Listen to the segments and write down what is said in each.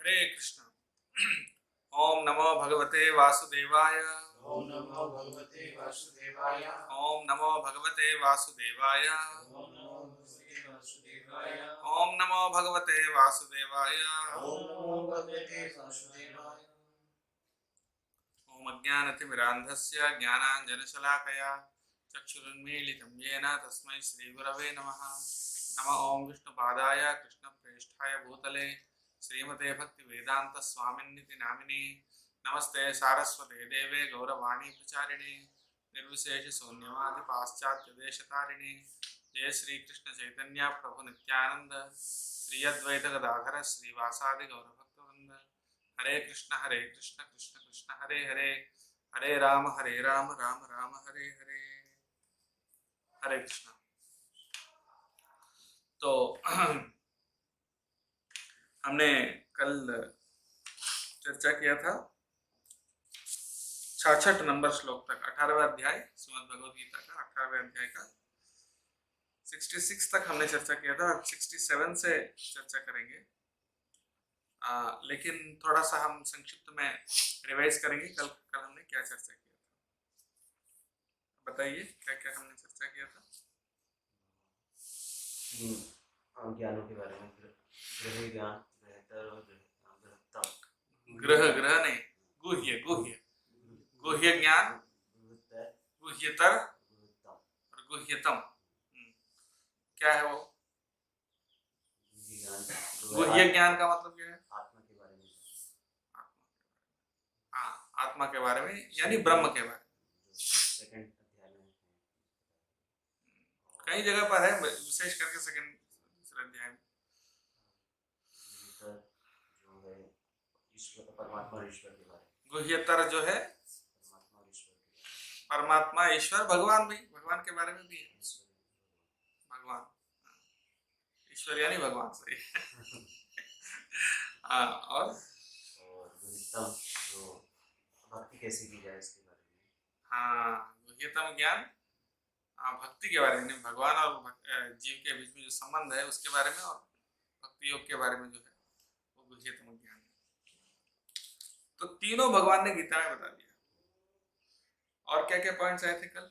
हरे कृष्ण। ओम नमो भगवते वासुदेवाय। ओम नमो भगवते वासुदेवाय। ओम नमो भगवते वासुदेवाय। ओम नमो भगवते वासुदेवाय। ओम नमो भगवते वासुदेवाय। ओम नमो भगवते वासुदेवाय। ओम अज्ञानतिमिरान्धस्य ज्ञानाञ्जनशलाकया चक्षुरुन्मीलितं येन तस्मै श्रीगुरवे नमः। नमः ओम विष्णुपादाय कृष्णप्रेष्ठाय भूतले श्रीमते भक्तिवेदान्तस्वामिन्निति नामिने। नमस्ते सारस्वते देवे गौरवाणी प्रचारिणे निर्विशेष शून्यवादि पाश्चात्यदेशतारिणे। जय श्री कृष्ण चैतन्य प्रभु नित्यानंद श्री अद्वैत गदाधर श्रीवासादि गौरभक्तवृंद। हरे कृष्ण कृष्ण कृष्ण हरे हरे, हरे राम राम राम हरे हरे। हरे कृष्ण। तो हमने कल चर्चा किया था 66 नंबर श्लोक तक, 18वां अध्याय श्रीमद् भगवद गीता का 18वें अध्याय का 66 तक हमने चर्चा किया था। 67 से चर्चा करेंगे, लेकिन थोड़ा सा हम संक्षिप्त में रिवाइज करेंगे कल हमने क्या चर्चा किया था। बताइए क्या क्या हमने चर्चा किया था। ज्ञानों के बारे में, ग्रह ज्ञान, बेहतर और बृहत्तम। ग्रह नहीं, गुह्य ज्ञान, गुह्यतर और गुह्यतम। क्या है वो? गुह्य ज्ञान का मतलब क्या है? आत्मा के बारे में। हाँ, आत्मा के बारे में यानी ब्रह्म के बारे में। सेकंड अध्याय में कई जगह पर है, विशेष करके सेकंड अध्याय में। जो है ईश्वर, परमात्मा और ईश्वर के बारे में। गुह्यतर जो है परमात्मा ईश्वर भगवान भी, भगवान के बारे में भी है। भगवान ईश्वर यानी भगवान, सही। हाँ, और जो भक्ति कैसे की जाए इसके बारे में। हाँ, गुह्यतम ज्ञान भक्ति के बारे में, भगवान और जीव के बीच में जो संबंध है उसके बारे में, और भक्ति योग के बारे में जो है वो गुह्यतम ज्ञान है। तो तीनों भगवान ने गीता में बता दिया। और क्या क्या पॉइंट्स आए थे कल?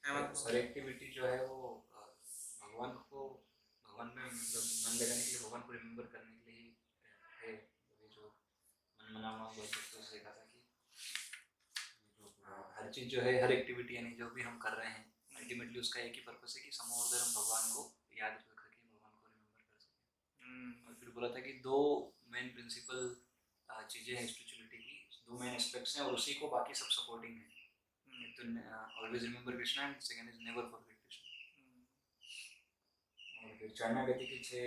हर एक्टिविटी जो है वो भगवान में मतलब मन लगाने के लिए, भगवान को रिमेम्बर करने के लिए है। जो मन मनामा बोल सकते हो, देखा था कि हर चीज़ जो है, हर एक्टिविटी यानी जो भी हम कर रहे हैं, अल्टीमेटली उसका एक ही पर्पस है कि समोदर हम भगवान को याद रख के भगवान को रिमेम्बर कर सकें। और फिर बोला था कि दो मेन प्रिंसिपल चीज़ें हैं स्पिरिचुअलिटी की, दो मेन एस्पेक्ट्स हैं और उसी को बाकी सब सपोर्टिंग है। तो always remember Krishna and second is never forget Krishna. और फिर शरणागति के 6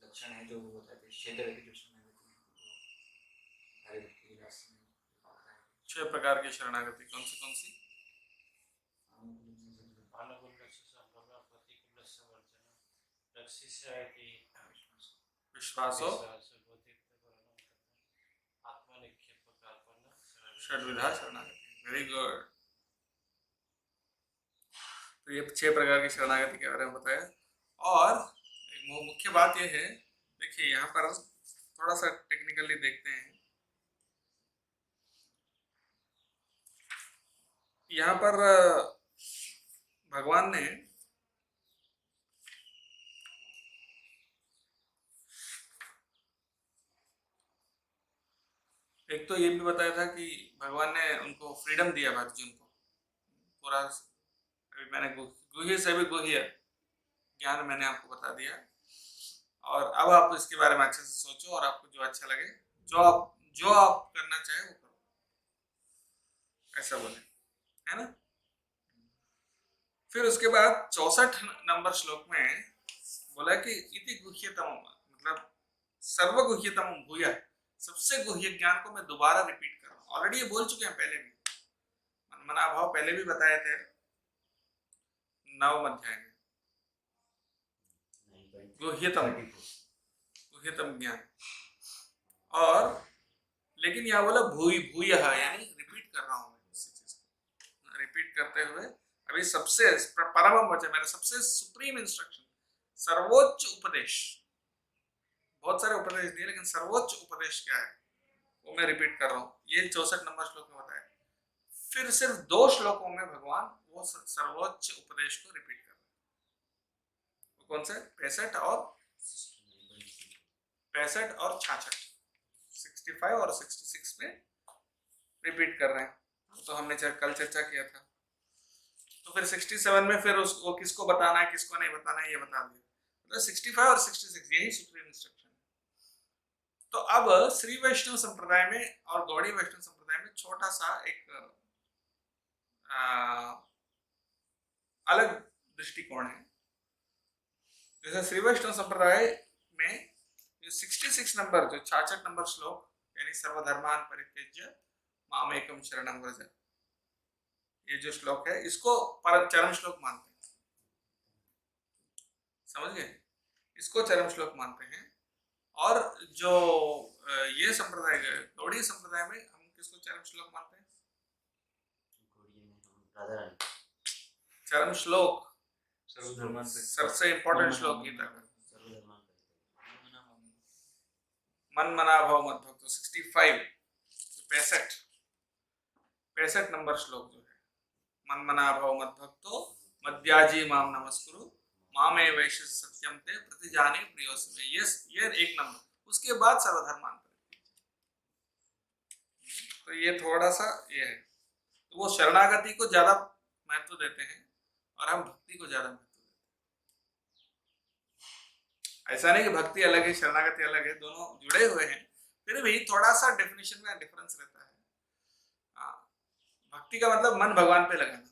लक्षण है जो वो बताते हैं, 6 तरह की जो शरणागति है हर व्यक्ति के रास्ते में आता है। 6 प्रकार की शरणागति कौन सी? विश्वासो षड्विधा शरणागति। Very good. तो ये 6 प्रकार की शरणागति के बारे में बताया। और एक मुख्य बात यह है, देखिए यहाँ पर थोड़ा सा टेक्निकली देखते हैं। यहाँ पर भगवान ने एक तो ये भी बताया था कि भगवान ने उनको फ्रीडम दिया अर्जुन को पूरा। अभी मैंने गुह्य से भी गुह्य ज्ञान मैंने आपको बता दिया, और अब आप इसके बारे में अच्छे से सोचो और आपको जो अच्छा लगे, जो आप करना चाहे वो करो, ऐसा बोले, है ना। फिर उसके बाद 64 नंबर श्लोक में बोला कि इति गुह्यतम, मतलब सर्वगुह्यतम भूय, सबसे गुह्य ज्ञान को मैं दोबारा रिपीट कर रहा हूँ। ऑलरेडी ये बोल चुके हैं पहले भी, मनमना भाव पहले भी बताए थे 9वें अध्याय में। गुह्यतम ज्ञान, और लेकिन यहाँ बोला भूय यानी रिपीट कर रहा हूँ मैं उसी चीज को, रिपीट करते हुए अभी सबसे परम वचन, मेरा सबसे सुप्रीम इंस्ट्रक्शन, सर्वोच्च उपदेश बहुत सारे उपदेश दिए, लेकिन सर्वोच्च उपदेश क्या है वो मैं रिपीट कर रहा हूँ। ये 64 नंबर श्लोक में बताया। फिर सिर्फ 2 श्लोकों में भगवान वो सर्वोच्च उपदेश को रिपीट कर रहे हैं। कौन से? 65 और 66, 65 और 66 में रिपीट कर रहे हैं। तो हमने कल चर्चा किया था। तो फिर 67 में फिर उसको किसको बताना है किसको नहीं बताना है ये बता दिया। तो 65 और 66 यही सुप्रीम इंस्ट्रक्शन है। तो अब श्री वैष्णव संप्रदाय में और गौड़ी वैष्णव संप्रदाय में छोटा सा एक अलग दृष्टिकोण है। जैसे श्री वैष्णव संप्रदाय में जो 66 नंबर, जो 66 नंबर श्लोक, यानी सर्वधर्मान परित्यज्य मामेकम शरणं व्रज, ये जो श्लोक है इसको चरम श्लोक मानते हैं। समझ गए? इसको चरम श्लोक मानते हैं। और जो ये संप्रदाय है गौड़ी संप्रदाय में हम किसको चरम श्लोक मानते हैं? चरम श्लोक सबसे इंपॉर्टेंट श्लोक गीता का, मन मना भव मत भक्तो 65 नंबर श्लोक जो है, मन मना भव मत भक्तो मद्याजी माम नमस्कुरु मामे वैश्य सत्यम ते प्रतिजाने प्रियोसमे, ये एक नंबर। उसके बाद सर्वधर्मान। तो ये थोड़ा सा ये है। तो वो शरणागति को ज्यादा महत्व देते हैं और हम भक्ति को ज्यादा महत्व देते हैं। ऐसा नहीं कि भक्ति अलग है शरणागति अलग है, दोनों जुड़े हुए हैं, फिर भी थोड़ा सा डेफिनेशन में डिफरेंस रहता है। भक्ति का मतलब मन भगवान पे लगाना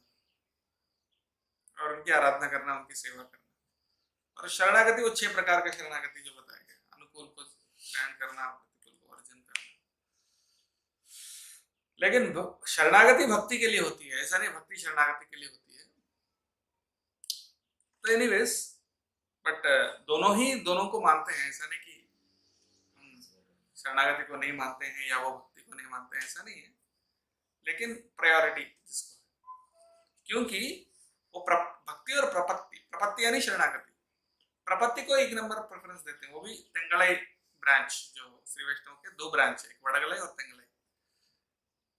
और उनकी आराधना करना, उनकी सेवा करना। और शरणागति वो 6 प्रकार का शरणागति जो बताया गया, अनुकूल को ग्रहण करना, प्रतिकूल को वर्जन करना। लेकिन शरणागति भक्ति के लिए होती है, ऐसा नहीं भक्ति शरणागति के लिए होती है। तो एनीवेज, बट दोनों को मानते हैं। ऐसा नहीं कि हम शरणागति को नहीं मानते हैं या वो भक्ति को नहीं मानते हैं, ऐसा नहीं है। लेकिन प्रायोरिटी जिसको, क्योंकि वो भक्ति और प्रपत्ति यानी शरणागति, प्रपत्ति को 1 नंबर प्रेफरेंस देते हैं। वो भी तेंगलाई ब्रांच, जो श्री वैष्णव के 2 ब्रांच है, एक वड़गलाई और तेंगलाई।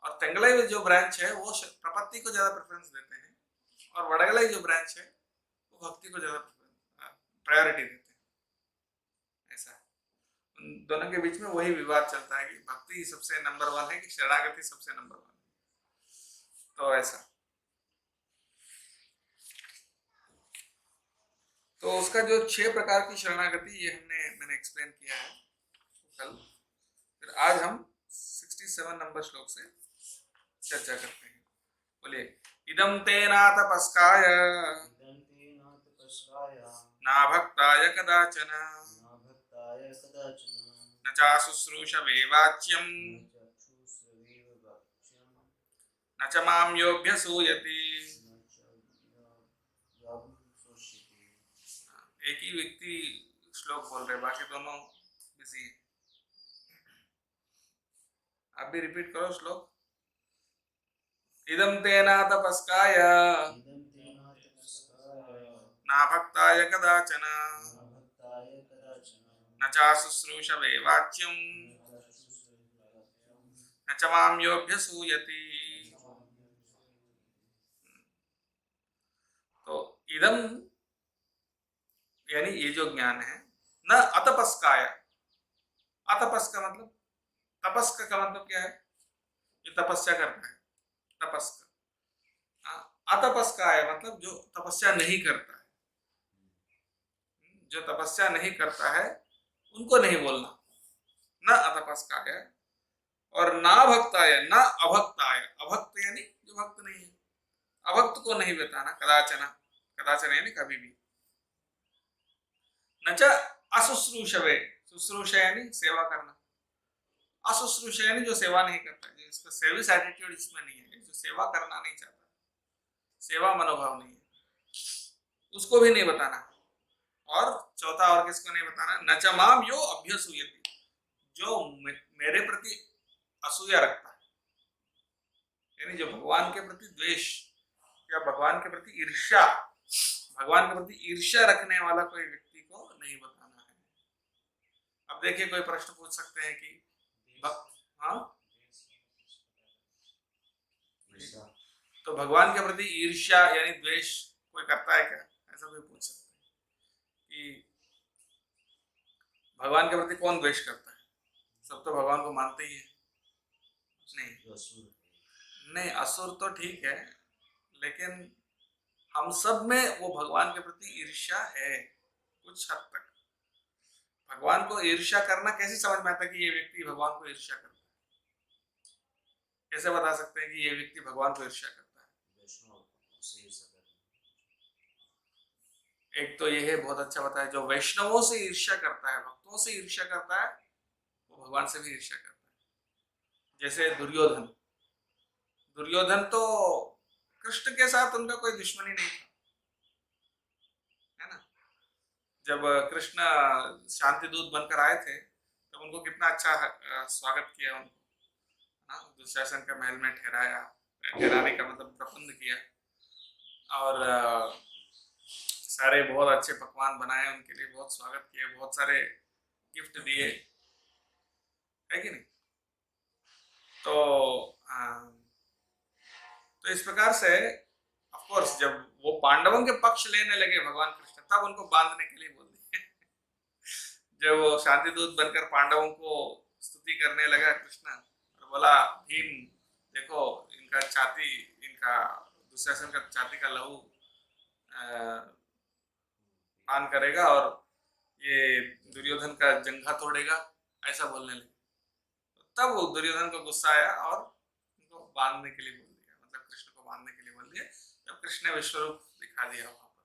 और तेंगलाई जो ब्रांच है वो प्रपत्ति को ज्यादा प्रेफरेंस देते हैं, और वड़गलाई जो ब्रांच है वो भक्ति को ज्यादा प्रायोरिटी देते हैं। ऐसा है। उन दोनों के बीच में वही विवाद चलता है कि भक्ति सबसे नंबर 1 है कि शरणागति सबसे नंबर 1 है। तो ऐसा, तो उसका जो 6 प्रकार की शरणागति ये मैंने एक्सप्लेन किया है कल। फिर आज हम 67 नंबर श्लोक से चर्चा करते हैं। बोलिए, इदं ते नातपस्काय ना भक्ताय कदाचन न चाशुश्रूषवे वाच्यं न च मां योऽभ्यसूयति। एक ही व्यक्ति श्लोक बोल रहे, बाकी दोनों बिजी है। आप भी रिपीट करो श्लोक। इदं ते नातपस्काय ना भक्ताय कदाचन न चाशुश्रूषवे वाच्यं न च मां योऽभ्यसूयति। तो इदं यानी ये जो ज्ञान है, न अतपस्काय। अतपस्क मतलब, तपस्क का मतलब क्या है? ये तपस्या करता है, तपस्क। अतपस्काय मतलब जो तपस्या नहीं करता है। जो तपस्या नहीं करता है उनको नहीं बोलना, न अतपस्काय। और ना भक्ताय, न अभक्ताय। अभक्त यानी जो भक्त नहीं है, अभक्त को नहीं बताना। कदाचन, कदाचन यानी कभी भी। न च अशुश्रूषवे, शुश्रूषा यानी सेवा करना। अशुश्रूषा यानी जो सेवा नहीं करता, जिसका सर्विस एटीट्यूड इसमें नहीं है, जो सेवा करना नहीं चाहता, सेवा मनोभाव नहीं है, उसको भी नहीं बताना। और चौथा और किसको नहीं बताना? न च माम यो अभ्यसूयति, जो मेरे प्रति असूया रखता है, यानी जो भगवान के प्रति द्वेष या भगवान के प्रति ईर्ष्या, भगवान के प्रति ईर्ष्या रखने वाला कोई व्यक्ति को नहीं बताना है। अब देखिए कोई प्रश्न पूछ सकते हैं कि हाँ, ईर्ष्या। तो भगवान के प्रति ईर्ष्या यानी द्वेष कोई करता है क्या, ऐसा कोई पूछ सकते हैं कि भगवान के प्रति कौन द्वेष करता है? सब तो भगवान को मानते ही है। नहीं जो असुर है। नहीं, असुर तो ठीक है, लेकिन हम सब में वो भगवान के प्रति ईर्ष्या है कुछ हद तक। भगवान को ईर्ष्या करना कैसे समझ में आता है कि ये व्यक्ति भगवान को ईर्ष्या करता है? कैसे बता सकते हैं कि ये व्यक्ति भगवान को ईर्ष्या करता है? वैष्णव से ईर्ष्या करना। एक तो ये है, बहुत अच्छा बताया, जो वैष्णवों से ईर्ष्या करता है, भक्तों से ईर्ष्या करता है, वो भगवान से भी ईर्ष्या करता है। जैसे दुर्योधन, दुर्योधन तो कृष्ण के साथ उनका कोई दुश्मनी नहीं था, है ना। जब कृष्ण शांति दूत बनकर आए थे तब उनको कितना अच्छा स्वागत किया उनको, हाँ, दुशासन के महल में ठहराया, ठहराने का मतलब प्रबंध किया, और सारे बहुत अच्छे पकवान बनाए उनके लिए, बहुत स्वागत किए, बहुत सारे गिफ्ट दिए, है कि नहीं। तो तो इस प्रकार से ऑफ कोर्स जब वो पांडवों के पक्ष लेने लगे भगवान कृष्ण, तब उनको बांधने के लिए बोल दिए। जब वो शांति दूत बनकर पांडवों को स्तुति करने लगा कृष्ण, और बोला भीम देखो इनका छाती, इनका दुशासन का छाती का लहू पान करेगा और ये दुर्योधन का जंघा तोड़ेगा, ऐसा बोलने लगे। तब वो दुर्योधन को गुस्सा आया और उनको बांधने के लिए बोल दिया, मतलब कृष्ण को बांधने के लिए बोल दिया, जब कृष्ण ने विश्वरूप दिखा दिया वहां पर।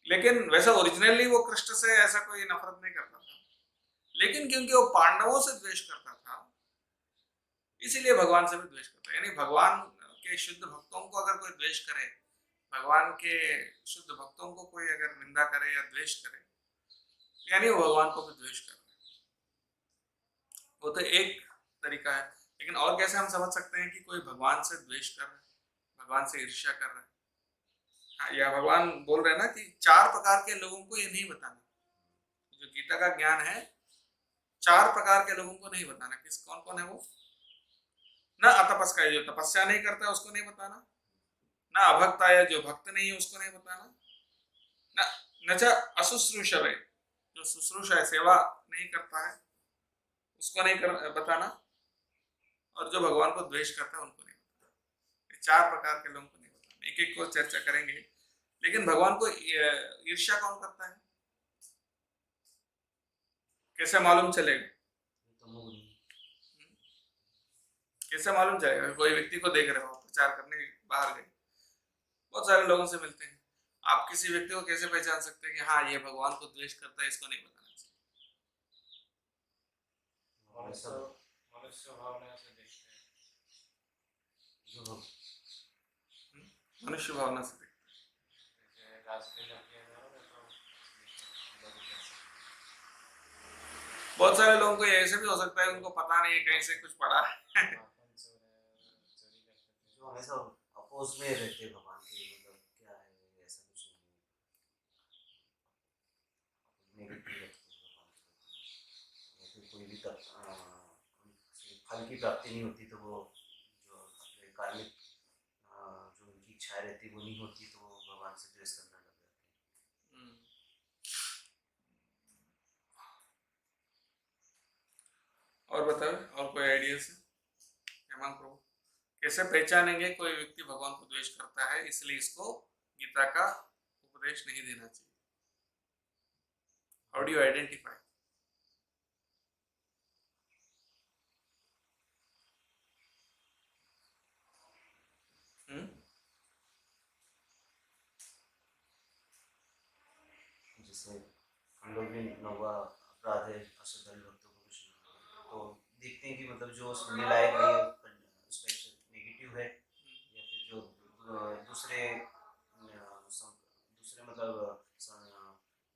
लेकिन वैसे ओरिजिनली वो कृष्ण से ऐसा कोई नफरत नहीं करता था, लेकिन क्योंकि वो पांडवों से द्वेष करता था, इसीलिए भगवान से भी द्वेष करता है। यानी भगवान के शुद्ध भक्तों को अगर कोई द्वेष करे, भगवान के शुद्ध भक्तों को कोई अगर निंदा करे या द्वेष करे, यानी वो भगवान को भी द्वेष कर रहे हैं। वो तो एक तरीका है, लेकिन और कैसे हम समझ सकते हैं कि कोई भगवान से द्वेष कर रहा है, भगवान से ईर्ष्या कर रहा है? हाँ, या भगवान बोल रहे हैं ना कि 4 प्रकार के लोगों को ये नहीं बताना। जो गीता का ज्ञान है, 4 प्रकार के लोगों को नहीं बताना। किस कौन कौन है वो? ना अतपस का, जो तपस्या नहीं करता उसको नहीं बताना, ना अभक्त आया, जो भक्त नहीं है उसको नहीं बताना, न न अशुश्रूषवे, जो शुश्रूषा है, सेवा नहीं करता है, उसको नहीं बताना, और जो भगवान को द्वेष करता है उनको नहीं बताना। ये 4 प्रकार के लोगों को नहीं बताना। एक एक को चर्चा करेंगे, लेकिन भगवान को ईर्ष्या कौन करता है, कैसे मालूम चलेगा? कैसे मालूम चलेगा? कोई व्यक्ति को देख रहे हो, प्रचार करने बाहर गए, बहुत सारे लोगों से मिलते हैं, आप किसी व्यक्ति को कैसे पहचान सकते हैं कि हाँ ये भगवान को द्वेष करता है, इसको नहीं बताना चाहिए? मनुष्य भावना से देखते हैं, मनुष्य भावना से देखते जैसे रास्ते में अपने जाओगे तो बहुत सारे लोगों को ऐसे भी हो सकता है उनको पता नहीं है, कहीं से कुछ पढ़ा है। माखन चोर है, चोरी करते थे, जो हमेशा अपोज में रहते हैं भगवान के, मतलब क्या है ऐसा कुछ नहीं नेगेटिव रखते हैं भगवान के, या फिर कोई भी फल की प्राप्ति नहीं होती तो वो जो अपने कार्मिक जो उनकी इच्छाएं रहती वो नहीं होती तो वो भगवान से द्वेष करना लग जाते हैं। और बताओ, और कोई आइडिया से हेमंत प्रभु, कैसे पहचानेंगे कोई व्यक्ति भगवान को द्वेष करता है, इसलिए इसको गीता का उपदेश नहीं देना चाहिए? How do you identify? जैसे हम लोग भी नौवा अपराध है अश्रद्धालु भक्तों को कुछ तो देखते हैं कि मतलब जो सुनने लायक नहीं है उस पर नेगेटिव है, या फिर जो दूसरे मतलब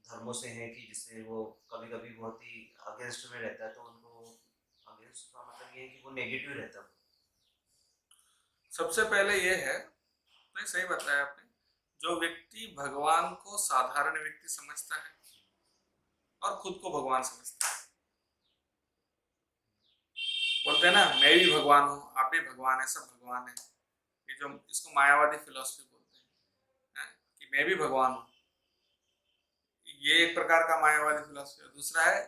धर्मों से हैं कि जिससे वो कभी कभी बहुत ही अगेंस्ट में रहता है, तो उनको अगेंस्ट का मतलब ये है कि वो नेगेटिव रहता है। सबसे पहले ये है, नहीं सही बताया आपने, जो व्यक्ति भगवान को साधारण व्यक्ति समझता है, और खुद को भगवान समझते हैं। बोलते हैं ना, मैं भी भगवान हूँ, आप भी भगवान है, सब भगवान है। ये जो इसको मायावादी फिलॉसफी बोलते हैं, कि मैं भी भगवान हूँ। ये एक प्रकार का मायावादी फिलॉसफी है। दूसरा है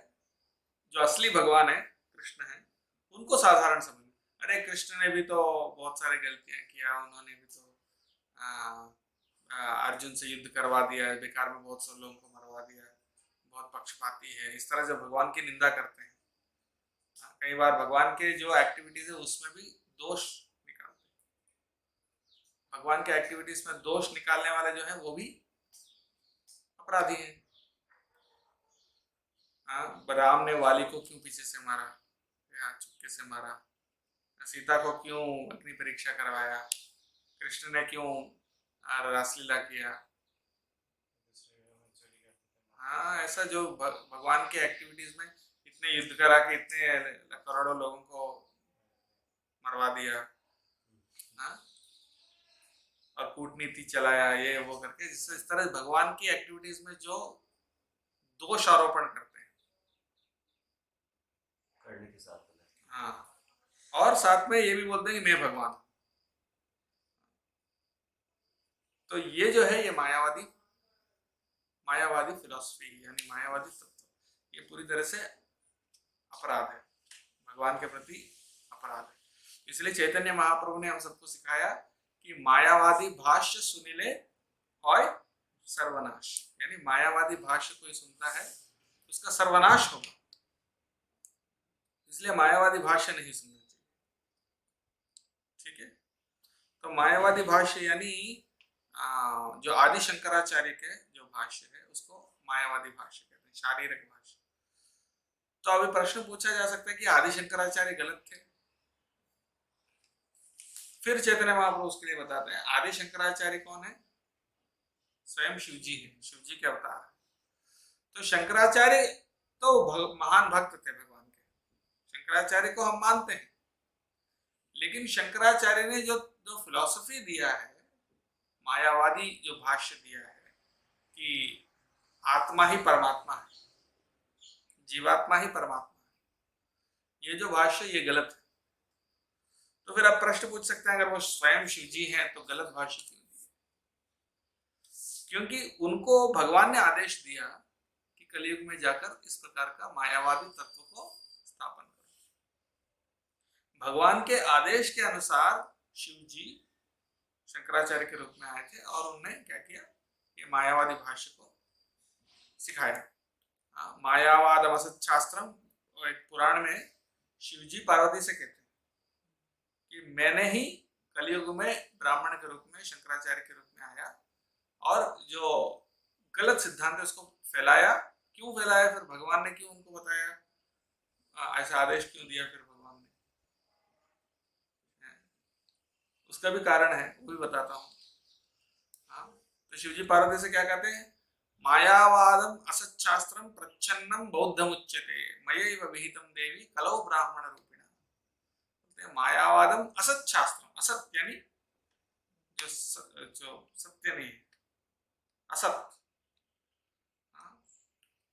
जो असली भगवान है, कृष्ण है, उनको साधारण समझ। अरे कृष्ण ने भी तो बहुत सारी गलतियां किया, उन्होंने भी तो अर्जुन से युद्ध करवा दिया है, बेकार में बहुत सारे लोगों को मरवा दिया है, बहुत पक्षपाती है, इस तरह से भगवान की निंदा करते हैं। कई बार भगवान के जो एक्टिविटीज है उसमें भी दोष निकालते हैं। भगवान के एक्टिविटीज में दोष निकालने वाले जो है वो भी अपराधी हैं। राम ने वाली को क्यों पीछे से मारा या चुपके से मारा, सीता को क्यों अग्नि परीक्षा करवाया, कृष्ण ने क्यों रासलीला किया। हाँ, ऐसा जो भगवान के एक्टिविटीज में इतने युद्ध करा के इतने करोड़ों लोगों को मरवा दिया, हाँ, और कूटनीति चलाया, ये वो करके, जिससे इस तरह भगवान की एक्टिविटीज में जो दोष आरोपण करते हैं करने के साथ गलत। हाँ, और साथ में ये भी बोलते हैं कि मैं भगवान हूं। तो ये जो है ये मायावादी फिलॉसफी यानी मायावादी तत्व, ये पूरी तरह से अपराध है, भगवान के प्रति अपराध है। इसलिए चैतन्य महाप्रभु ने हम सबको सिखाया कि मायावादी भाष्य सुनिले होय सर्वनाश, यानी मायावादी भाष्य कोई सुनता है उसका सर्वनाश होगा, इसलिए मायावादी भाष्य नहीं सुनना चाहिए। ठीक है, तो मायावादी भाष्य यानी जो आदि शंकराचार्य के जो भाष्य है उसको मायावादी भाष्य कहते हैं, शारीरिक भाष्य। तो अभी प्रश्न पूछा जा सकता है कि आदि शंकराचार्य गलत थे। फिर चैतन्य महाप्रभु उसके लिए बताते हैं आदि शंकराचार्य कौन है, स्वयं शिव जी है, शिव जी के अवतार है। तो शंकराचार्य तो महान भक्त थे भगवान के, शंकराचार्य को हम मानते हैं, लेकिन शंकराचार्य ने जो जो फिलॉसफी दिया है, मायावादी जो भाष्य दिया है कि आत्मा ही परमात्मा है, जीवात्मा ही परमात्मा है, ये जो भाष्य ये गलत है। तो फिर आप प्रश्न पूछ सकते हैं अगर वो स्वयं शिव जी हैं तो गलत भाष्य क्यों दिया? क्योंकि उनको भगवान ने आदेश दिया कि कलयुग में जाकर इस प्रकार का मायावादी तत्व को स्थापन करो। भगवान के आदेश के अनुसार शिव जी शंकराचार्य के रूप में आए थे और उन्होंने क्या किया, ये मायावादी भाष्य को सिखाया। मायावाद असत शास्त्रम, एक पुराण में शिव जी पार्वती से कहते हैं कि मैंने ही कलयुग में ब्राह्मण के रूप में शंकराचार्य के रूप में आया और जो गलत सिद्धांत है उसको फैलाया। क्यों फैलाया, फिर भगवान ने क्यों उनको बताया, ऐसा आदेश क्यों दिया फिर भगवान ने, उसका भी कारण है, वो भी बताता हूँ। तो शिवजी पार्वती से क्या कहते हैं, मायावादम असत शास्त्रम प्रच्छन्नम बौद्धम उच्यते मयैव विहितम देवी कलौ ब्राह्मण रूपिणा। मायावादम असत शास्त्रम, असत यानी जो सत्य नहीं है, असत,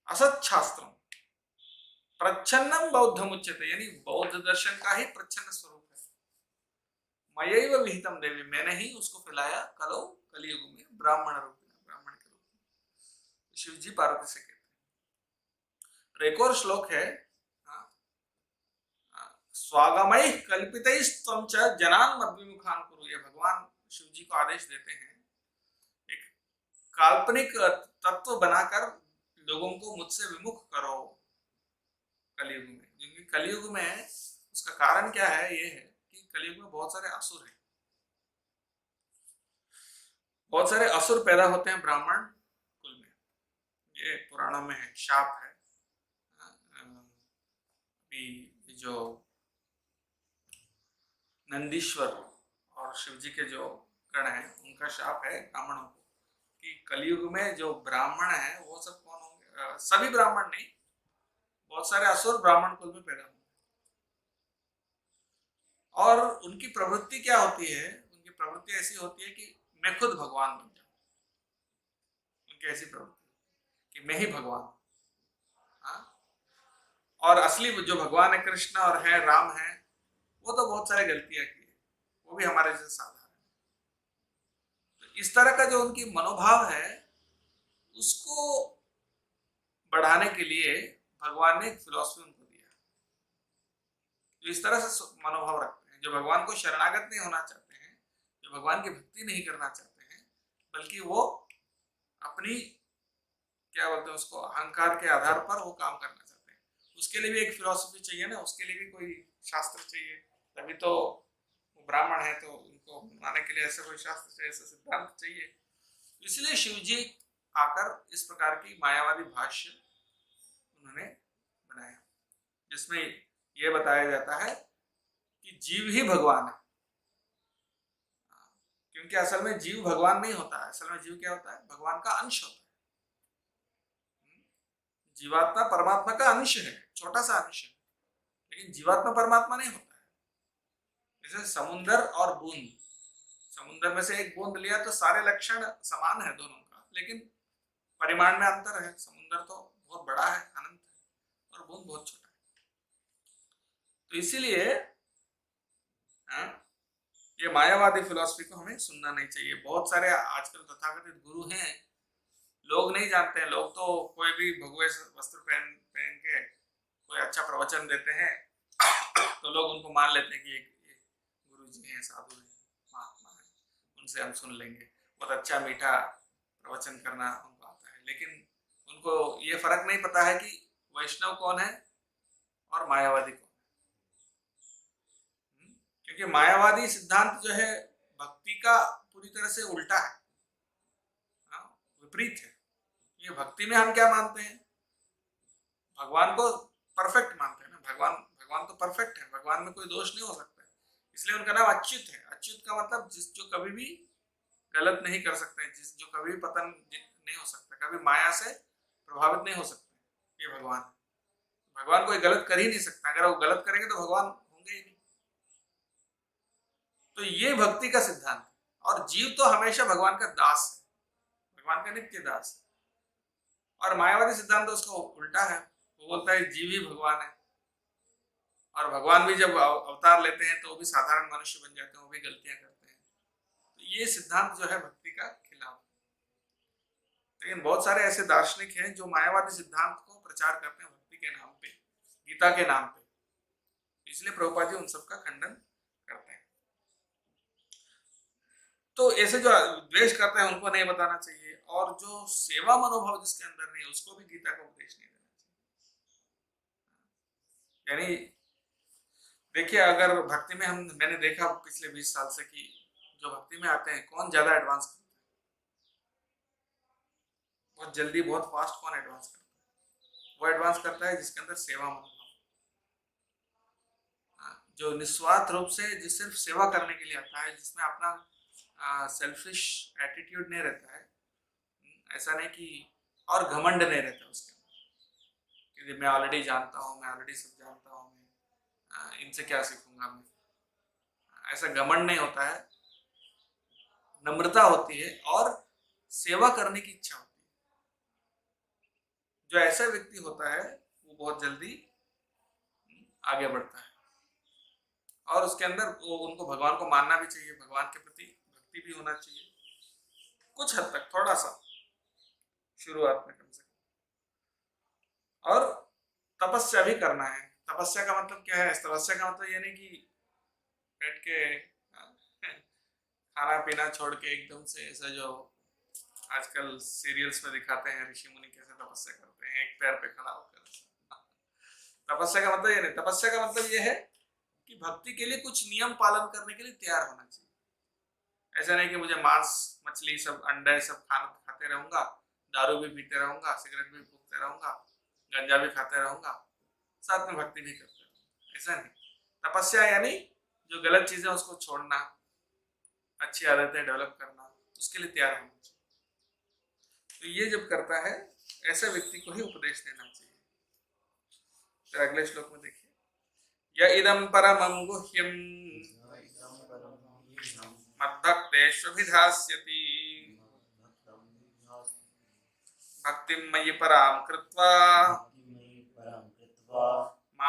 असत शास्त्रम प्रच्छन्नम बौद्धम उच्यते, यानी बौद्ध दर्शन का ही प्रच्छन्न स्वरूप है। मयैव विहितम देवी, मैंने ही उसको फैलाया कलौ, कलियुग में ब्राह्मण रूपिणा, ब्राह्मण के रूप में। शिव जी पार्वती से कहते हैं। और एक और श्लोक है, स्वागमय कल्पितैस्त्वं च जनान् मद्विमुखान् कुरु, ये भगवान शिव जी को आदेश देते हैं एक काल्पनिक तत्व बनाकर लोगों को मुझसे विमुख करो कलयुग में। क्योंकि कलयुग में उसका कारण क्या है, ये है कि कलयुग में बहुत सारे असुर हैं, बहुत सारे असुर पैदा होते हैं ब्राह्मण कुल में, ये पुराणों में है, शाप है। अभी जो नंदीश्वर और शिवजी के जो गण हैं उनका शाप है ब्राह्मणों को कि कलयुग में जो ब्राह्मण है वो सब कौन होंगे, सभी ब्राह्मण नहीं, बहुत सारे असुर ब्राह्मण कुल में पैदा होंगे। और उनकी प्रवृत्ति क्या होती है, उनकी प्रवृत्ति ऐसी होती है कि मैं खुद भगवान बन जाऊं, उनकी ऐसी प्रवृत्ति कि मैं ही भगवान। और असली जो भगवान है कृष्ण और है राम है, वो तो बहुत सारी गलतियां की है, वो भी हमारे जैसे साधारण है। तो इस तरह का जो उनकी मनोभाव है उसको बढ़ाने के लिए भगवान ने एक फिलॉसफी उनको दिया। जो इस तरह से मनोभाव रखते हैं, जो भगवान को शरणागत नहीं होना चाहते हैं, जो भगवान की भक्ति नहीं करना चाहते हैं, बल्कि वो अपनी क्या बोलते हैं उसको, अहंकार के आधार पर वो काम करना चाहते हैं, उसके लिए भी एक फिलॉसफी चाहिए ना, उसके लिए भी कोई शास्त्र चाहिए। तभी तो वो ब्राह्मण है तो उनको मानने के लिए ऐसा कोई शास्त्र चाहिए, ऐसा सिद्धांत चाहिए। इसलिए शिव जी आकर इस प्रकार की मायावादी भाष्य उन्होंने बनाया, जिसमें यह बताया जाता है कि जीव ही भगवान है। क्योंकि असल में जीव भगवान नहीं होता है, असल में जीव क्या होता है, भगवान का अंश होता है। जीवात्मा परमात्मा का अंश है, छोटा सा अंश है, लेकिन जीवात्मा परमात्मा नहीं होता है। जैसे समुंदर और बूंद, समुंदर में से एक बूंद लिया तो सारे लक्षण समान है दोनों का, लेकिन परिमाण में अंतर है। समुंदर तो बहुत बड़ा है, अनंत है, और बूंद बहुत छोटा है। तो इसीलिए ये मायावादी फिलॉसफी को हमें सुनना नहीं चाहिए। बहुत सारे आजकल तथाकथित गुरु हैं, लोग नहीं जानते हैं, लोग तो कोई भी भगवे वस्त्र पहन पहन के कोई अच्छा प्रवचन देते हैं तो लोग उनको मान लेते हैं कि ये गुरु जी हैं, साधु हैं, महात्मा हैं, उनसे हम सुन लेंगे, बहुत अच्छा मीठा प्रवचन करना उनको आता है। लेकिन उनको ये फर्क नहीं पता है कि वैष्णव कौन है और मायावादी कौन है। क्योंकि मायावादी सिद्धांत जो है भक्ति का पूरी तरह से उल्टा है, विपरीत है। ये भक्ति में हम क्या मानते हैं, भगवान को परफेक्ट मानते हैं ना, भगवान तो परफेक्ट है, भगवान में कोई दोष नहीं हो सकता है, इसलिए उनका नाम अच्युत है। अच्युत का मतलब जो कभी भी गलत नहीं कर सकते, जो कभी भी पतन नहीं हो सकता, कभी माया से प्रभावित नहीं हो सकते, ये भगवान है। भगवान कोई गलत कर ही नहीं सकता, अगर वो गलत करेंगे तो भगवान होंगे ही नहीं। तो ये भक्ति का सिद्धांत है। और जीव तो हमेशा भगवान का दास है, भगवान का नित्य दास है। और मायावादी सिद्धांत तो उसका उल्टा है, वो बोलता है जीव ही भगवान है, और भगवान भी जब अवतार लेते हैं तो वो भी साधारण मनुष्य बन जाते हैं, वो भी गलतियां करते हैं। तो ये सिद्धांत जो है भक्ति का खिलाफ है। लेकिन बहुत सारे ऐसे दार्शनिक हैं जो मायावादी सिद्धांत को प्रचार करते हैं भक्ति के नाम पे, गीता के नाम पे, इसलिए प्रभुपाद जी उन सबका खंडन करते हैं। तो ऐसे जो द्वेष करते हैं उनको नहीं बताना चाहिए, और जो सेवा मनोभाव जिसके अंदर नहीं है उसको भी गीता का उपदेश नहीं देना चाहिए। यानी देखिए, अगर भक्ति में मैंने देखा पिछले 20 साल से कि जो भक्ति में आते हैं कौन ज्यादा एडवांस करता है, बहुत जल्दी बहुत फास्ट कौन एडवांस करता है, वो एडवांस करता है जिसके अंदर सेवा मनोभाव, जो निस्वार्थ रूप से जो सिर्फ सेवा करने के लिए आता है, जिसमें अपना सेल्फिश एटीट्यूड नहीं रहता है, ऐसा नहीं कि, और घमंड नहीं रहता उसके अंदर कि मैं ऑलरेडी जानता हूँ, मैं ऑलरेडी सब जानता हूँ, मैं इनसे क्या सीखूंगा, मैं, ऐसा घमंड नहीं होता है, नम्रता होती है और सेवा करने की इच्छा होती है। जो ऐसा व्यक्ति होता है वो बहुत जल्दी आगे बढ़ता है, और उसके अंदर वो उनको भगवान को मानना भी चाहिए, भगवान के प्रति भक्ति भी होना चाहिए कुछ हद तक, थोड़ा सा शुरुआत में कम से कम, और तपस्या भी करना है। तपस्या का मतलब क्या है, तपस्या का मतलब ये नहीं कि बैठ के खाना पीना छोड़ के एकदम से, ऐसा जो आजकल सीरियल्स में दिखाते हैं ऋषि मुनि कैसे तपस्या करते हैं एक पैर पे खड़ा होकर। तपस्या का मतलब ये नहीं, तपस्या का मतलब ये है कि भक्ति के लिए कुछ नियम पालन करने के लिए तैयार होना चाहिए। ऐसा नहीं कि मुझे मांस मछली सब अंडे सब खाते रहूंगा, दारू भी पीते रहूंगा, सिगरेट भी फूकते रहूंगा, गंजा भी खाते रहूंगा, साथ में भक्ति भी करते रहूंगा, ऐसा नहीं। तपस्या यानी जो गलत चीजें उसको छोड़ना, अच्छी आदतें डेवलप करना, उसके लिए तैयार होना चाहिए। तो ये जब करता है ऐसे व्यक्ति को ही उपदेश देना चाहिए। फिर अगले श्लोक में देखिए, य इदं परमं गुह्यं मद्भक्तेष्वभिधास्यति भक्तिं मयि परां कृत्वा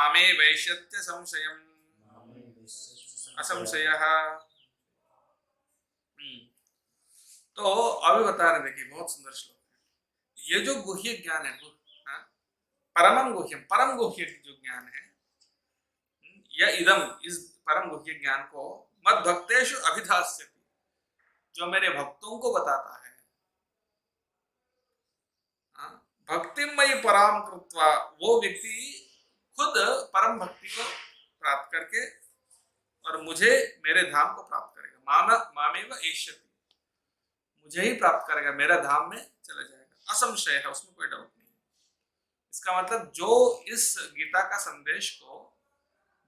मामे वैश्यत्य संशयम असंशयः। तो अभी बता रहे, देखिए बहुत सुंदर श्लोक है। ये जो गुह्य ज्ञान है, हाँ, परमं गुह्यम, परम गुह्य जो ज्ञान है, या इदम, इस परम गुह्य ज्ञान को मद भक्तेषु अभिधास्यति, जो मेरे भक्तों को बताता है, भक्तिमयी पराम कृत्वा, वो व्यक्ति खुद परम भक्ति को प्राप्त करके और मुझे, मेरे धाम को प्राप्त करेगा। मामेव एष्यति, मुझे ही प्राप्त करेगा, मेरा धाम में चला जाएगा। असंशय है, उसमें कोई डाउट नहीं। इसका मतलब जो इस गीता का संदेश को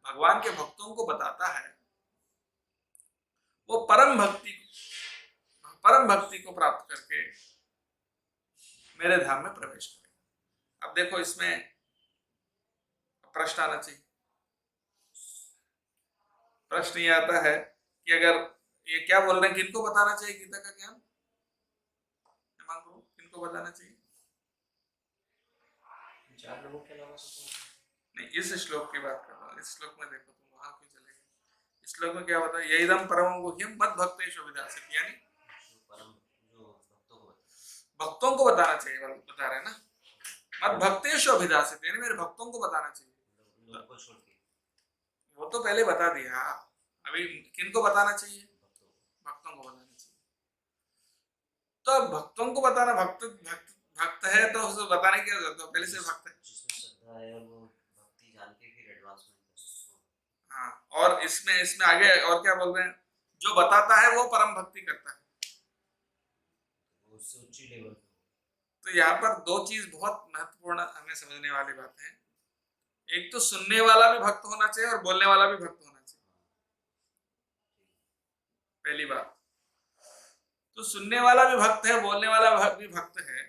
भगवान के भक्तों को बताता है, वो परम भक्ति को प्राप्त करके मेरे धाम में प्रवेश करेगा। अब देखो, इसमें प्रश्न आना चाहिए। प्रश्न ये आता है कि अगर ये क्या बोल रहे हैं, किनको बताना चाहिए गीता का ज्ञान? किनको बताना चाहिए? 4 लोगों के अलावा नहीं, इस श्लोक की बात कर रहा हूँ। इस श्लोक में देखो, तुम वहां क्यों चले गए? इस श्लोक में क्या होता है? यदम परमं गुह्यम मद भक्तेषु अभिधास्यति, यानी भक्तों को बताना चाहिए, बता रहे हैं ना। मद भक्तेषु अभिधास्यति, यानी मेरे भक्तों को बताना चाहिए। वो तो पहले बता दिया, अभी किनको बताना चाहिए? भक्तों को बताना चाहिए। तो भक्तों को बताना, भक्त है तो उसको बताने की जरूरत है, पहले से भक्त है। जिसमें श्रद्धा है वो भक्ति जान के फिर एडवांसमेंट कर। हाँ, और इसमें आगे और क्या बोल रहे हैं? जो बताता है वो परम भक्ति करता है, वो उससे ऊंची लेवल पे। तो यहाँ पर दो चीज बहुत महत्वपूर्ण हमें समझने वाली बात है। एक तो सुनने वाला भी भक्त होना चाहिए और बोलने वाला भी भक्त होना चाहिए, पहली बात। तो सुनने वाला भी भक्त है, बोलने वाला भी भक्त है,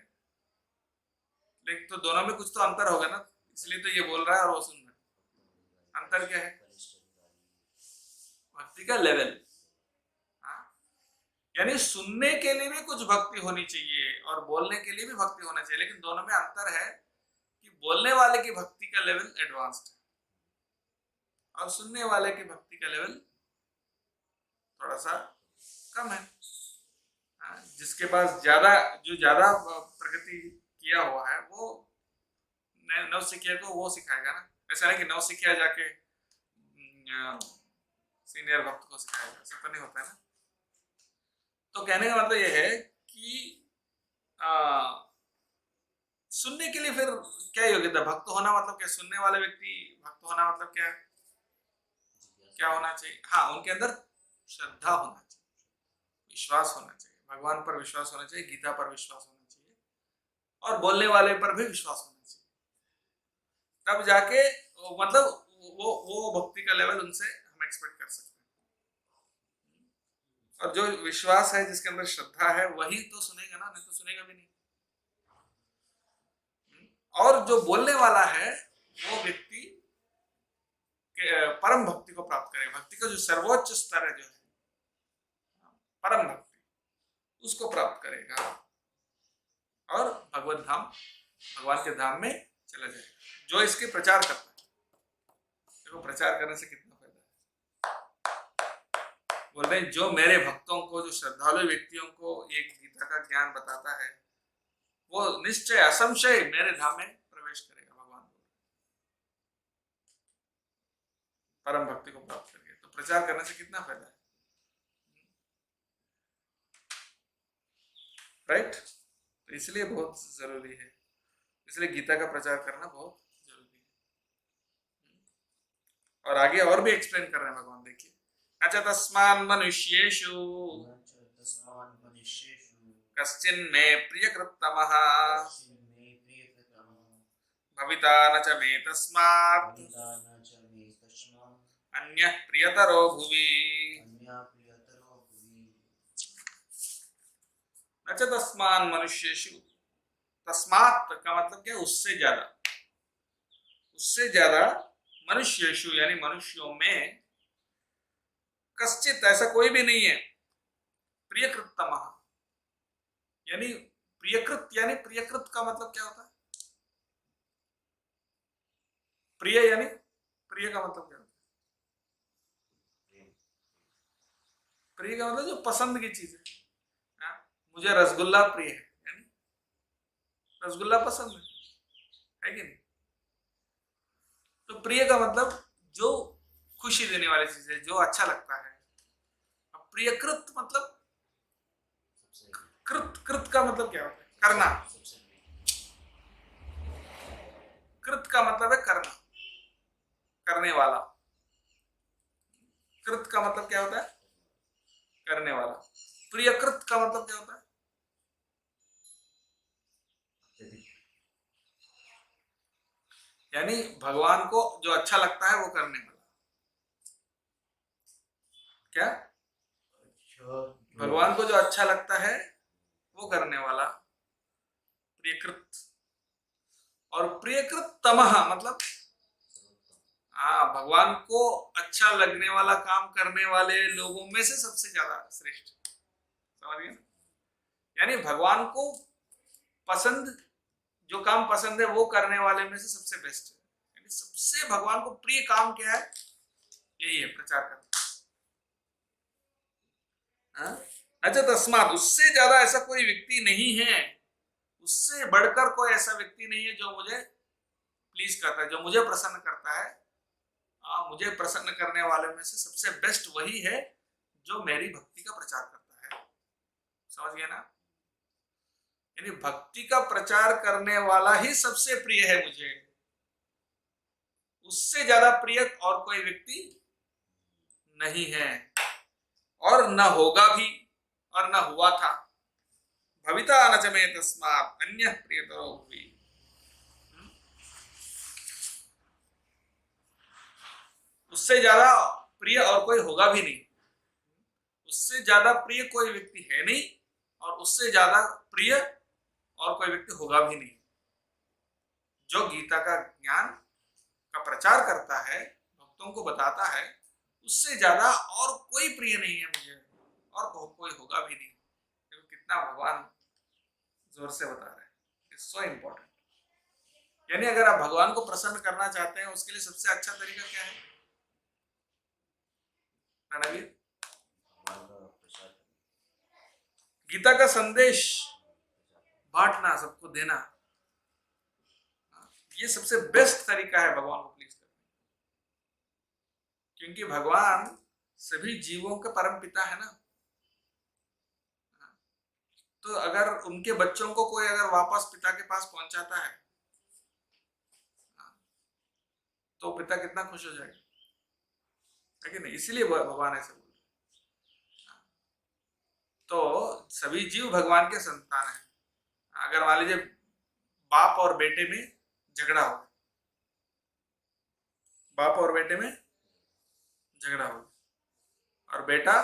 लेकिन तो दोनों में कुछ तो अंतर होगा ना, इसलिए तो ये बोल रहा है और वो सुन रहा है। अंतर क्या है? भक्ति का लेवल। यानी सुनने के लिए भी कुछ भक्ति होनी चाहिए और बोलने के लिए भी भक्ति होना चाहिए, लेकिन दोनों में अंतर है कि बोलने वाले की भक्ति का लेवल एडवांस्ड है और सुनने वाले की भक्ति का लेवल थोड़ा सा कम है। जिसके पास ज्यादा प्रगति किया हुआ है वो नवसिखिया को वो सिखाएगा ना। ऐसा नहीं कि नवसिखिया जाके सीनियर भक्त को सिखाएगा, ऐसा तो नहीं होता है ना। तो कहने का मतलब ये है कि सुनने के लिए फिर क्या योग्यता? भक्त होना मतलब क्या? सुनने वाले व्यक्ति भक्त होना मतलब क्या होना चाहिए? हाँ, उनके अंदर श्रद्धा होना चाहिए, विश्वास होना चाहिए, भगवान पर विश्वास होना चाहिए, गीता पर विश्वास होना चाहिए और बोलने वाले पर भी विश्वास होना चाहिए। तब जाके मतलब वो भक्ति का लेवल उनसे हम एक्सपेक्ट कर सकते हैं। और जो विश्वास है, जिसके अंदर श्रद्धा है, वही तो सुनेगा ना, नहीं तो सुनेगा भी नहीं। और जो बोलने वाला है वो व्यक्ति परम भक्ति को प्राप्त करेगा। भक्ति का जो सर्वोच्च स्तर है, जो है परम भक्ति, उसको प्राप्त करेगा और भगवत धाम, भगवान के धाम में चला जाएगा। जो इसके प्रचार करता है, देखो प्रचार करने से कितना फायदा है। बोल रहे हैं जो मेरे भक्तों को, जो श्रद्धालु व्यक्तियों को एक गीता का ज्ञान बताता है, वो निश्चय असंशय मेरे धाम में प्रवेश करेगा। भगवान बोल परम भक्ति को प्राप्त करके, तो प्रचार करने से कितना फायदा है, राइट? तो इसलिए बहुत जरूरी है, इसलिए गीता का प्रचार करना बहुत जरूरी है। और आगे और भी एक्सप्लेन कर रहे हैं भगवान, देखिए। अच्छा, तस्मान् मनुष्येषु कश्चिन्मे प्रियकृत्तमः भविता न च मे तस्मात् अन्यः प्रियतरो भुवि। अच्छा, तस्मान् मनुष्येषु, तस्मात् का मतलब क्या? उससे ज्यादा मनुष्येषु यानी मनुष्यों में, कश्चित ऐसा कोई भी नहीं है, प्रियकृत्तमः यानी प्रियकृत, यानी प्रियकृत का मतलब क्या होता है? प्रिय यानी प्रिय का मतलब क्या होता है? प्रेम। प्रिय का मतलब जो पसंद की चीज है। हाँ? मुझे रसगुल्ला प्रिय है, यानी रसगुल्ला पसंद है कि नहीं? तो प्रिय का मतलब जो खुशी देने वाली चीज है, जो अच्छा लगता है। अब प्रियकृत मतलब, सबसे कृत कृत का मतलब क्या होता है? करना। सबसे प्रिय। कृत का मतलब है करना, करने वाला। कृत का मतलब क्या होता है? करने वाला। प्रियकृत का मतलब क्या होता है? अत्यधिक। यानी भगवान को जो अच्छा लगता है वो करने वाला। क्या? भगवान को जो अच्छा लगता है वो करने वाला, प्रियकृत। और प्रियकृत तमः मतलब, हाँ, भगवान को अच्छा लगने वाला काम करने वाले लोगों में से सबसे ज्यादा श्रेष्ठ। समझ गए? यानी भगवान को पसंद, जो काम पसंद है वो करने वाले में से सबसे बेस्ट है। यानी सबसे भगवान को प्रिय काम क्या है? यही है, प्रचार करना। हाँ? अच्छा, तस्मात, उससे ज्यादा ऐसा कोई व्यक्ति नहीं है, उससे बढ़कर कोई ऐसा व्यक्ति नहीं है जो मुझे प्लीज करता है, जो मुझे प्रसन्न करता है। मुझे प्रसन्न करने वाले में से सबसे बेस्ट वही है जो मेरी भक्ति का प्रचार करता है। समझ गए ना? यानी भक्ति का प्रचार करने वाला ही सबसे प्रिय है मुझे, उससे ज्यादा प्रिय और कोई व्यक्ति नहीं है, और न होगा भी, और न हुआ था। भविता न च मे तस्मात् अन्यः प्रियतरो भुवि। उससे ज्यादा प्रिय और कोई होगा भी नहीं, उससे ज्यादा प्रिय कोई व्यक्ति है नहीं, और उससे ज्यादा प्रिय और कोई व्यक्ति होगा भी नहीं। जो गीता का ज्ञान का प्रचार करता है, भक्तों को बताता है, उससे ज्यादा और कोई प्रिय नहीं है मुझे, और कोई होगा भी नहीं। देखो कितना भगवान जोर से बता रहे हैं। It's so important. यानी अगर आप भगवान को प्रसन्न करना चाहते हैं, उसके लिए सबसे अच्छा तरीका क्या है? रणवीर, भगवान का प्रसाद करना। गीता का संदेश बांटना, सबको देना, ये सबसे बेस्ट तरीका है भगवान को प्लीज करने। क्योंकि भगवान सभी जीवों के परम पिता है ना। तो अगर उनके बच्चों को कोई अगर वापस पिता के पास पहुंचाता है, तो पिता कितना खुश हो जाएगा, है कि नहीं? इसीलिए भगवान ऐसे बोल रहे हैं। तो सभी जीव भगवान के संतान हैं। अगर मान लीजिए बाप और बेटे में झगड़ा हो, बाप और बेटे में झगड़ा हो, और बेटा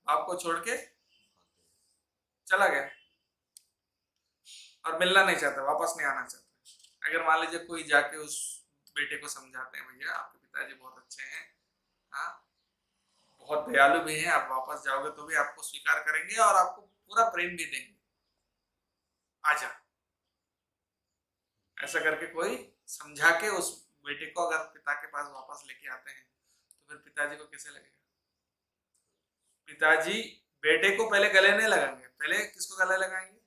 बाप को छोड़ के चला गया और मिलना नहीं चाहता, वापस नहीं आना चाहता। अगर मान लीजिए कोई जाके उस बेटे को समझाते हैं, भैया आपके पिताजी बहुत अच्छे हैं, हाँ, बहुत दयालु भी हैं, आप वापस जाओगे तो भी आपको स्वीकार करेंगे और आपको पूरा प्रेम भी देंगे, आजा। ऐसा करके कोई समझा के उस बेटे को अगर पिता के पास वापस लेके आते हैं, तो फिर पिताजी को कैसे लगेगा? पिताजी बेटे को पहले गले नहीं लगाएंगे, पहले किसको गले लगाएंगे?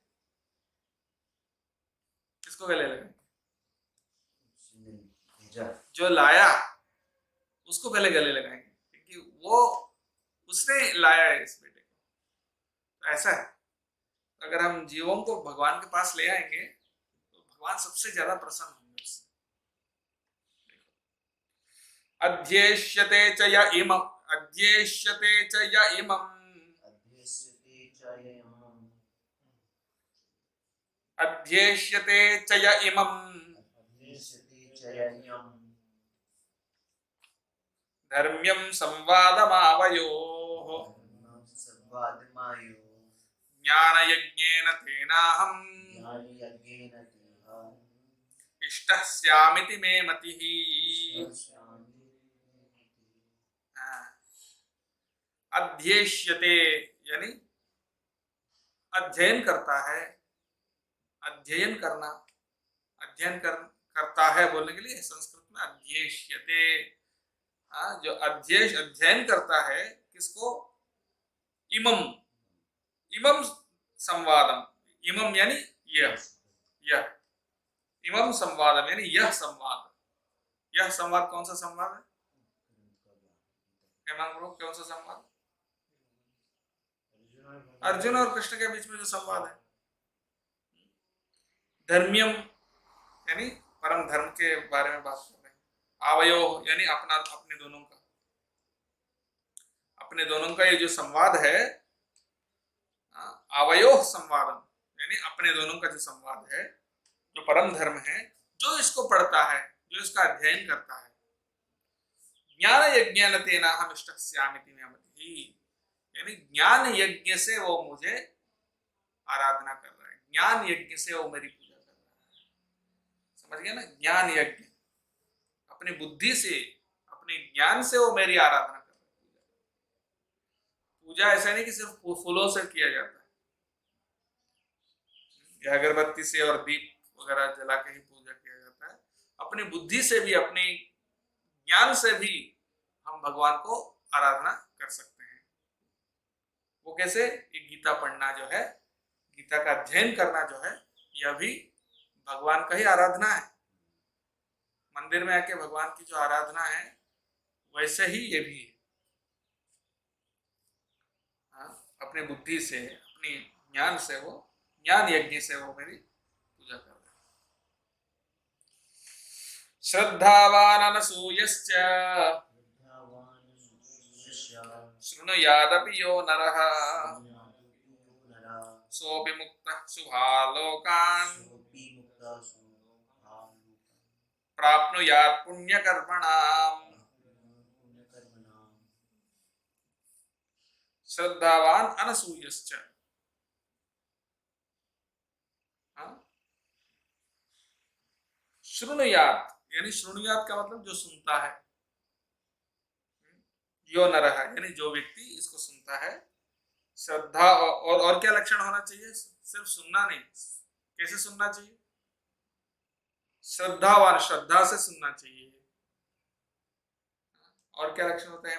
किसको गले लगाएंगे? भेजा। जो लाया उसको पहले गले लगाएंगे, क्योंकि वो उसने लाया है इस बेटे को। तो ऐसा है, अगर हम जीवों को भगवान के पास ले आएंगे तो भगवान सबसे ज्यादा प्रसन्न होंगे उससे। अध्येष्यते च य इमम्, अध्येष्यते च य इमम्, अध्यस्यते च यम्, अध्येष्यते च य इमम्, अध्यस्यते च यम्, धर्म्यं संवादमावयोः, संवादमायो, ज्ञानयज्ञेन तेनाहम् ज्ञानयज्ञेन तेन इष्टः स्यामिति मे मतिः। अध्येष्यते यानी अध्ययन करता है, अध्ययन करना, करता है बोलने के लिए संस्कृत में अध्येष्यते जो अध्ययन करता है किसको, इमम, इमम संवादम, इमम यानी यह इमम संवादम यानी यह संवाद। यह संवाद कौन सा संवाद है? कौन सा संवाद? अर्जुन और कृष्ण के बीच में जो संवाद है, धर्मियम यानी परम धर्म के बारे में बात कर रहे हैं। आवयो यानी अपना, अपने दोनों का ये जो संवाद है, आवयो संवादम यानी अपने दोनों का जो संवाद है, जो परम धर्म है, जो इसको पढ़ता है, जो इसका अध्ययन करता है, ज्ञान यज्ञेन तेना हम इष्टस्यामिति में मतिः, यानी ज्ञान यज्ञ से वो मुझे आराधना कर रहा है, ज्ञान यज्ञ से वो मेरी पूजा कर रहा है। समझ गया ना? ज्ञान यज्ञ, अपनी बुद्धि से, अपने ज्ञान से वो मेरी आराधना कर रहा है। पूजा ऐसा नहीं कि सिर्फ फूलों से किया जाता है, या अगरबत्ती से और दीप वगैरह जला के ही पूजा किया जाता है। अपनी बुद्धि से भी, अपने ज्ञान से भी हम भगवान को आराधना कर सकते हैं। वो कैसे? ये गीता पढ़ना जो है, गीता का अध्ययन करना जो है, यह भी भगवान का ही आराधना है। मंदिर में आके भगवान की जो आराधना है, वैसे ही ये भी है। अपने बुद्धि से, अपने ज्ञान से, वो ज्ञान यज्ञ से वो मेरी पूजा कर रहे हैं। श्रद्धावान अनसूयश्च शृणुयादपि यो नरः सोऽपि मुक्तः शुभालोकान् प्राप्नुयात् पुण्यकर्मणाम्। श्रद्धावान अनसूयश्च, शृणुयात यानी शृणुयात का मतलब जो सुनता है, यो नरः यानी जो व्यक्ति इसको सुनता है। श्रद्धा और क्या लक्षण होना चाहिए? सिर्फ सुनना नहीं, कैसे सुनना चाहिए? श्रद्धावान, श्रद्धा से सुनना चाहिए। और क्या लक्षण होता है?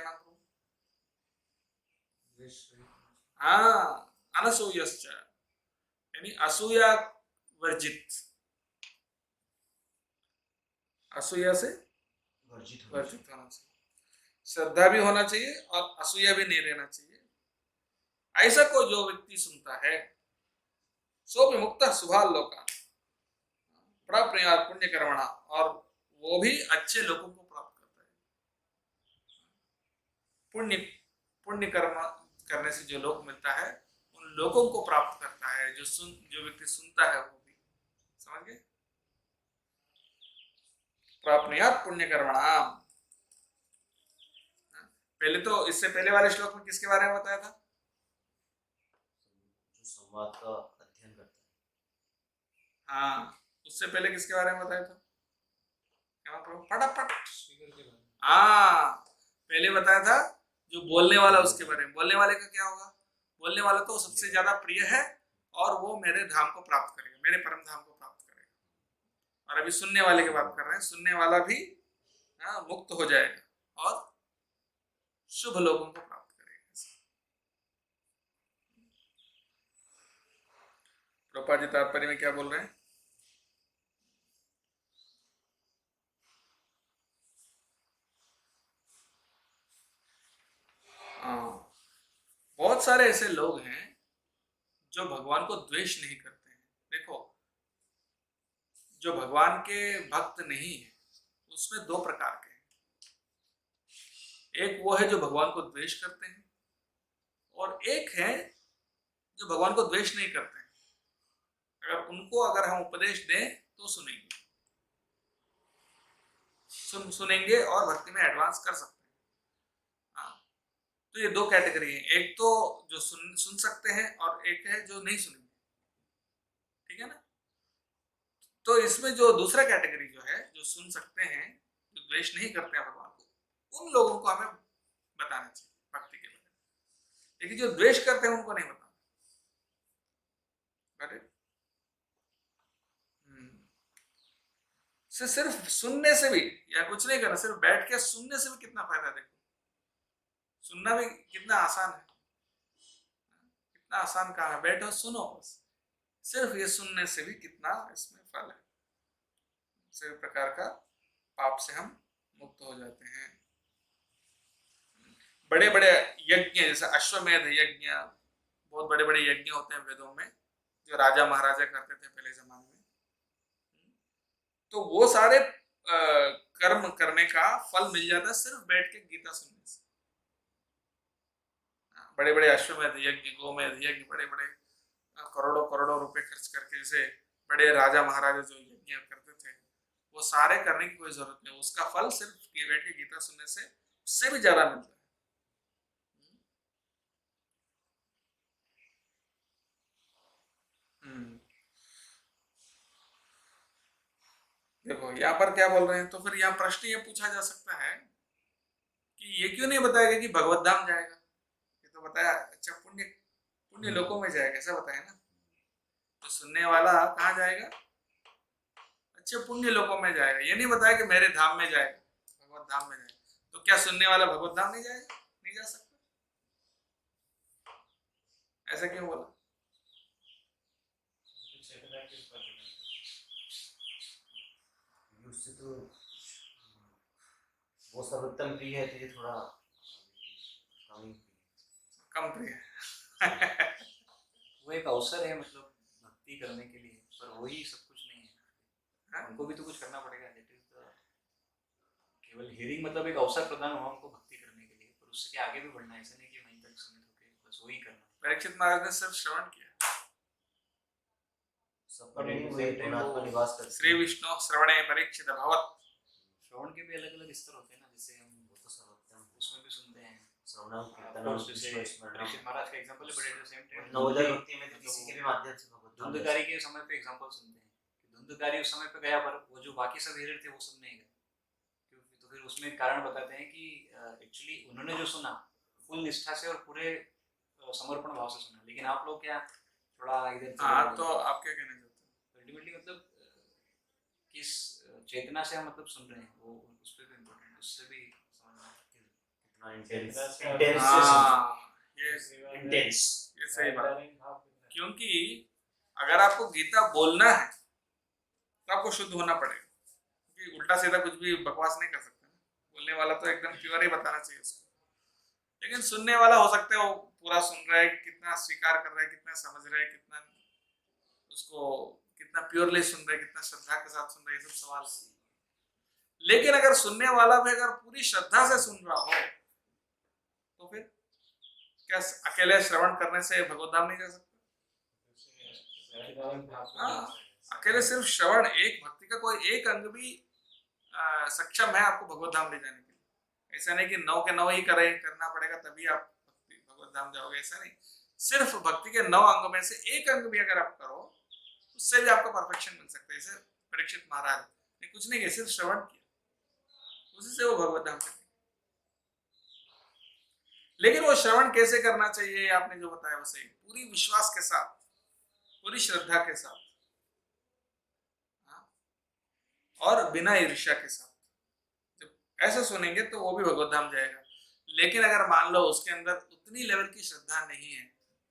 अनसूयश्च यानी असूया वर्जित, असूया से वर्जित होना चाहिए। श्रद्धा भी होना चाहिए और असूया भी नहीं रहना चाहिए। ऐसा को जो व्यक्ति सुनता है, सो विमुक्तः शुभालोकान् प्राप्नुयात् पुण्य कर्मणा, और वो भी अच्छे लोगों को प्राप्त करता है। पुण्य कर्म करने से जो लोग मिलता है, उन लोगों को प्राप्त करता है। जो व्यक्ति सुनता है वो भी, समझ गए? प्राप्नुयात् पुण्य कर्मणाम। पहले तो, इससे पहले वाले श्लोक में किसके बारे में बताया था? जो संवाद का अध्ययन करता है। हाँ, उससे पहले किसके बारे में बताया था? क्या फटाफट। हाँ, पहले बताया था जो बोलने वाला, उसके बारे में। बोलने वाले का क्या होगा? बोलने वाला तो सबसे ज्यादा प्रिय है और वो मेरे धाम को प्राप्त करेगा, मेरे परम धाम को प्राप्त करेगा। और अभी सुनने वाले की बात कर रहे हैं, सुनने वाला भी मुक्त हो जाएगा और शुभ लोगों को प्राप्त करेगा। प्रभुपाद जी तात्पर्य में क्या बोल रहे हैं? बहुत सारे ऐसे लोग हैं जो भगवान को द्वेष नहीं करते हैं। देखो, जो भगवान के भक्त नहीं है, उसमें दो प्रकार के हैं। एक वो है जो भगवान को द्वेष करते हैं, और एक है जो भगवान को द्वेष नहीं करते हैं। अगर उनको अगर हम उपदेश दें तो सुनेंगे, सुनेंगे और भक्ति में एडवांस कर सकते हैं। तो ये दो कैटेगरी है, एक तो जो सुन सकते हैं और एक है जो नहीं सुनेंगे। ठीक है ना? तो इसमें जो दूसरा कैटेगरी जो है, जो सुन सकते हैं, जो द्वेष नहीं करते हैं भगवान को, उन लोगों को हमें बताना चाहिए भक्ति के बारे में। लेकिन जो द्वेष करते हैं उनको नहीं बताना। सिर्फ सुनने से भी, या कुछ नहीं करना, सिर्फ बैठ के सुनने से भी कितना फायदा। देखो सुनना भी कितना आसान है, कितना आसान काम है, बैठो सुनो बस। सिर्फ ये सुनने से भी कितना इसमें फल है। सभी प्रकार का पाप से हम मुक्त हो जाते हैं। बड़े बड़े यज्ञ जैसे अश्वमेध यज्ञ, बहुत बड़े बड़े यज्ञ होते हैं वेदों में, जो राजा महाराजा करते थे पहले जमाने में। तो वो सारे कर्म करने का फल मिल जाता है सिर्फ बैठ के गीता सुनने से। बड़े बड़े अश्वमेध यज्ञ, गोमेध यज्ञ, बड़े बड़े करोड़ों करोड़ों रुपए खर्च करके जैसे बड़े राजा महाराजा जो यज्ञ करते थे, वो सारे करने की कोई जरूरत नहीं। उसका फल सिर्फ बैठ के गीता सुनने से उससे भी ज्यादा मिलता है। देखो यहाँ पर क्या बोल रहे हैं, तो फिर यहाँ प्रश्न ये पूछा जा सकता है कि ये क्यों नहीं बताया कि भगवत धाम जाएगा। ये तो बताया अच्छा पुण्य पुण्य लोकों में जाएगा, ऐसा बताया ना। तो सुनने वाला कहाँ जाएगा, अच्छे पुण्य लोकों में जाएगा। ये नहीं बताया कि मेरे धाम में जाएगा, भगवत धाम में जाएगा। तो क्या सुनने वाला भगवत धाम नहीं जाएगा, नहीं जा सकता, ऐसा क्यों बोला। चेतना किस पर डिपेंड उससे तो वो सर्वोत्तम प्रिय है, तो ये थोड़ा कम प्रिय वो एक अवसर है मतलब भक्ति करने के लिए, पर वही सब कुछ नहीं है। उनको भी तो कुछ करना पड़ेगा। दैट इज द केवल हियरिंग मतलब एक अवसर प्रदान हुआ उनको भक्ति करने के लिए, पर उससे आगे भी बढ़ना है। ऐसा नहीं कि वहीं तक सीमित होकर बस वही करना। परीक्षित महाराज ने सिर्फ श्रवण किया। सब पर नहीं हुए, परमात्मा निवास करते श्री विष्णु श्रवणे परीक्षित भवत्। श्रवण के भी अलग अलग स्तर होते हैं ना, जैसे हम वो तो सर्वोत्तम उसमें भी सुनते हैं। श्रवणम Of कीर्तनम course, जैसे स्मरणम। परीक्षित महाराज का एग्जांपल है, but at the same time Navodaya भक्ति में तो किसी के भी माध्यम से भगवत धाम धुंधकारी के समय पे एग्जांपल सुनते हैं कि धुंधकारी उस समय पे गया, पर वो जो बाकी सब हीरे थे वो सब नहीं गए। तो फिर उसमें कारण बताते हैं कि एक्चुअली उन्होंने जो सुना फुल निष्ठा से और पूरे समर्पण भाव से सुना, लेकिन आप लोग क्या थोड़ा इधर हाँ, तो आप क्या कहना चाहते हैं। अल्टीमेटली मतलब किस चेतना से हम मतलब सुन रहे हैं, वो उस पर भी इम्पोर्टेंट है, उससे भी समझना कितना इंटेंस हाँ, इंटेंस। ये सही बात। क्योंकि अगर आपको गीता बोलना है तो आपको शुद्ध होना पड़ेगा, क्योंकि उल्टा सीधा कुछ भी बकवास नहीं कर सकते ना। बोलने वाला तो एकदम प्योर ही बताना चाहिए उसको, लेकिन सुनने वाला हो सकता है वो पूरा सुन रहा है, कितना स्वीकार कर रहा है, कितना समझ रहा है, कितना उसको कितना प्योरली सुन रहा है, कितना श्रद्धा के साथ सुन रहा है, ये सब सवाल है। लेकिन अगर सुनने वाला भी अगर पूरी श्रद्धा से सुन रहा हो तो फिर क्या अकेले श्रवण करने से भगवत धाम नहीं जा सकता। हाँ, अकेले सिर्फ श्रवण, एक भक्ति का कोई एक अंग भी सक्षम है आपको भगवत धाम ले जाने के लिए। ऐसा नहीं कि 9 के 9 ही करना पड़ेगा तभी आप भगवत धाम जाओगे, ऐसा नहीं। सिर्फ भक्ति के 9 अंग में से एक अंग भी अगर आप करो उससे भी आपका परफेक्शन मिल सकता है। जैसे परीक्षित महाराज ने कुछ नहीं किया, सिर्फ श्रवण किया, उसी से वो भगवत धाम चले। लेकिन वो श्रवण कैसे करना चाहिए, आपने जो बताया वो सही, पूरी विश्वास के साथ, पूरी श्रद्धा के साथ, और बिना ईर्ष्या के साथ। जब ऐसे सुनेंगे तो वो भी भगवत धाम जाएगा। लेकिन अगर मान लो उसके अंदर उतनी लेवल की श्रद्धा नहीं है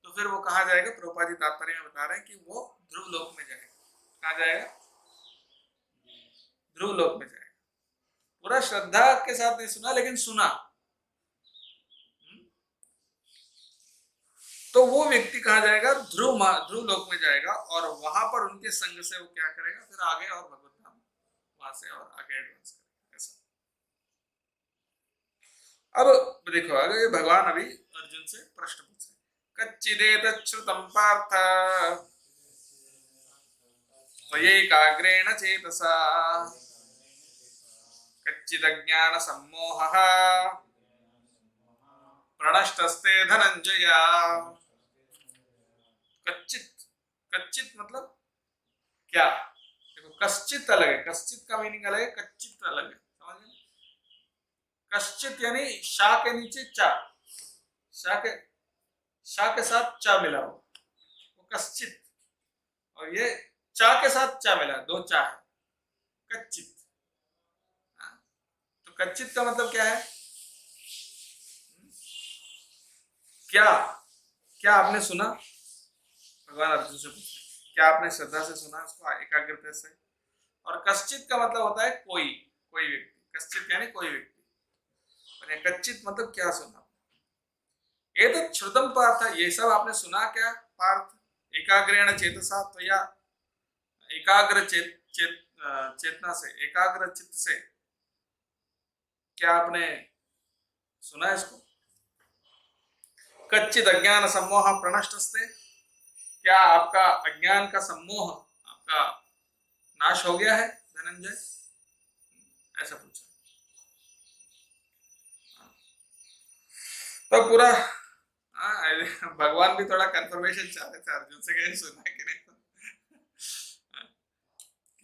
तो फिर वो कहाँ जाएगा। प्रभुपाद जी तात्पर्य में बता रहे हैं कि वो ध्रुव लोक में जाएगा। कहाँ जाएगा, ध्रुव लोक में जाएगा। पूरा श्रद्धा के साथ नहीं सुना, लेकिन सुना, तो वो व्यक्ति कहाँ जाएगा, ध्रुव लोक में जाएगा। और वहां पर उनके संग से वो क्या करेगा, फिर आगे और भगवत धाम वहां से और आगे एडवांस करेगा। ऐसा। अब देखो आगे भगवान अभी अर्जुन से प्रश्न पूछे, कच्चिदेतच्छ्रुतं पार्थ त्वयैकाग्रेण चेतसा कच्चिदज्ञान सम्मोहः प्रणष्टस्ते धनंजय। कच्चित मतलब क्या। देखो कश्चित अलग है, कश्चित का मीनिंग अलग है, कच्चित अलग है, समझ गए। कश्चित यानी शा के नीचे चा, शा के साथ चा मिला हो, वो कश्चित। और ये चा के साथ चा मिला, दो चा है, कच्चित। कच्चित का मतलब क्या है? क्या क्या आपने सुना? भगवान अर्जुन से पूछे, क्या आपने श्रद्धा से सुना उसको, एकाग्रता से? और कश्चित का मतलब होता है कोई, कोई व्यक्ति। कश्चित यानी कोई व्यक्ति, और ये कच्चित मतलब क्या सुना? ये तो श्रुतम पार्थ, ये सब आपने सुना क्या पार्थ? एकाग्रेण चेतसा त्वया, एकाग्र चेतना से, एकाग्र चित्त से क्या आपने सुना इसको? कच्चित अज्ञान सम्मोह प्रणष्टस्ते, क्या आपका अज्ञान का सम्मोह, आपका नाश हो गया है धनंजय? ऐसा पूछा। तो पूरा भगवान भी थोड़ा कंफर्मेशन चाह रहे थे अर्जुन से, कहीं सुना कि नहीं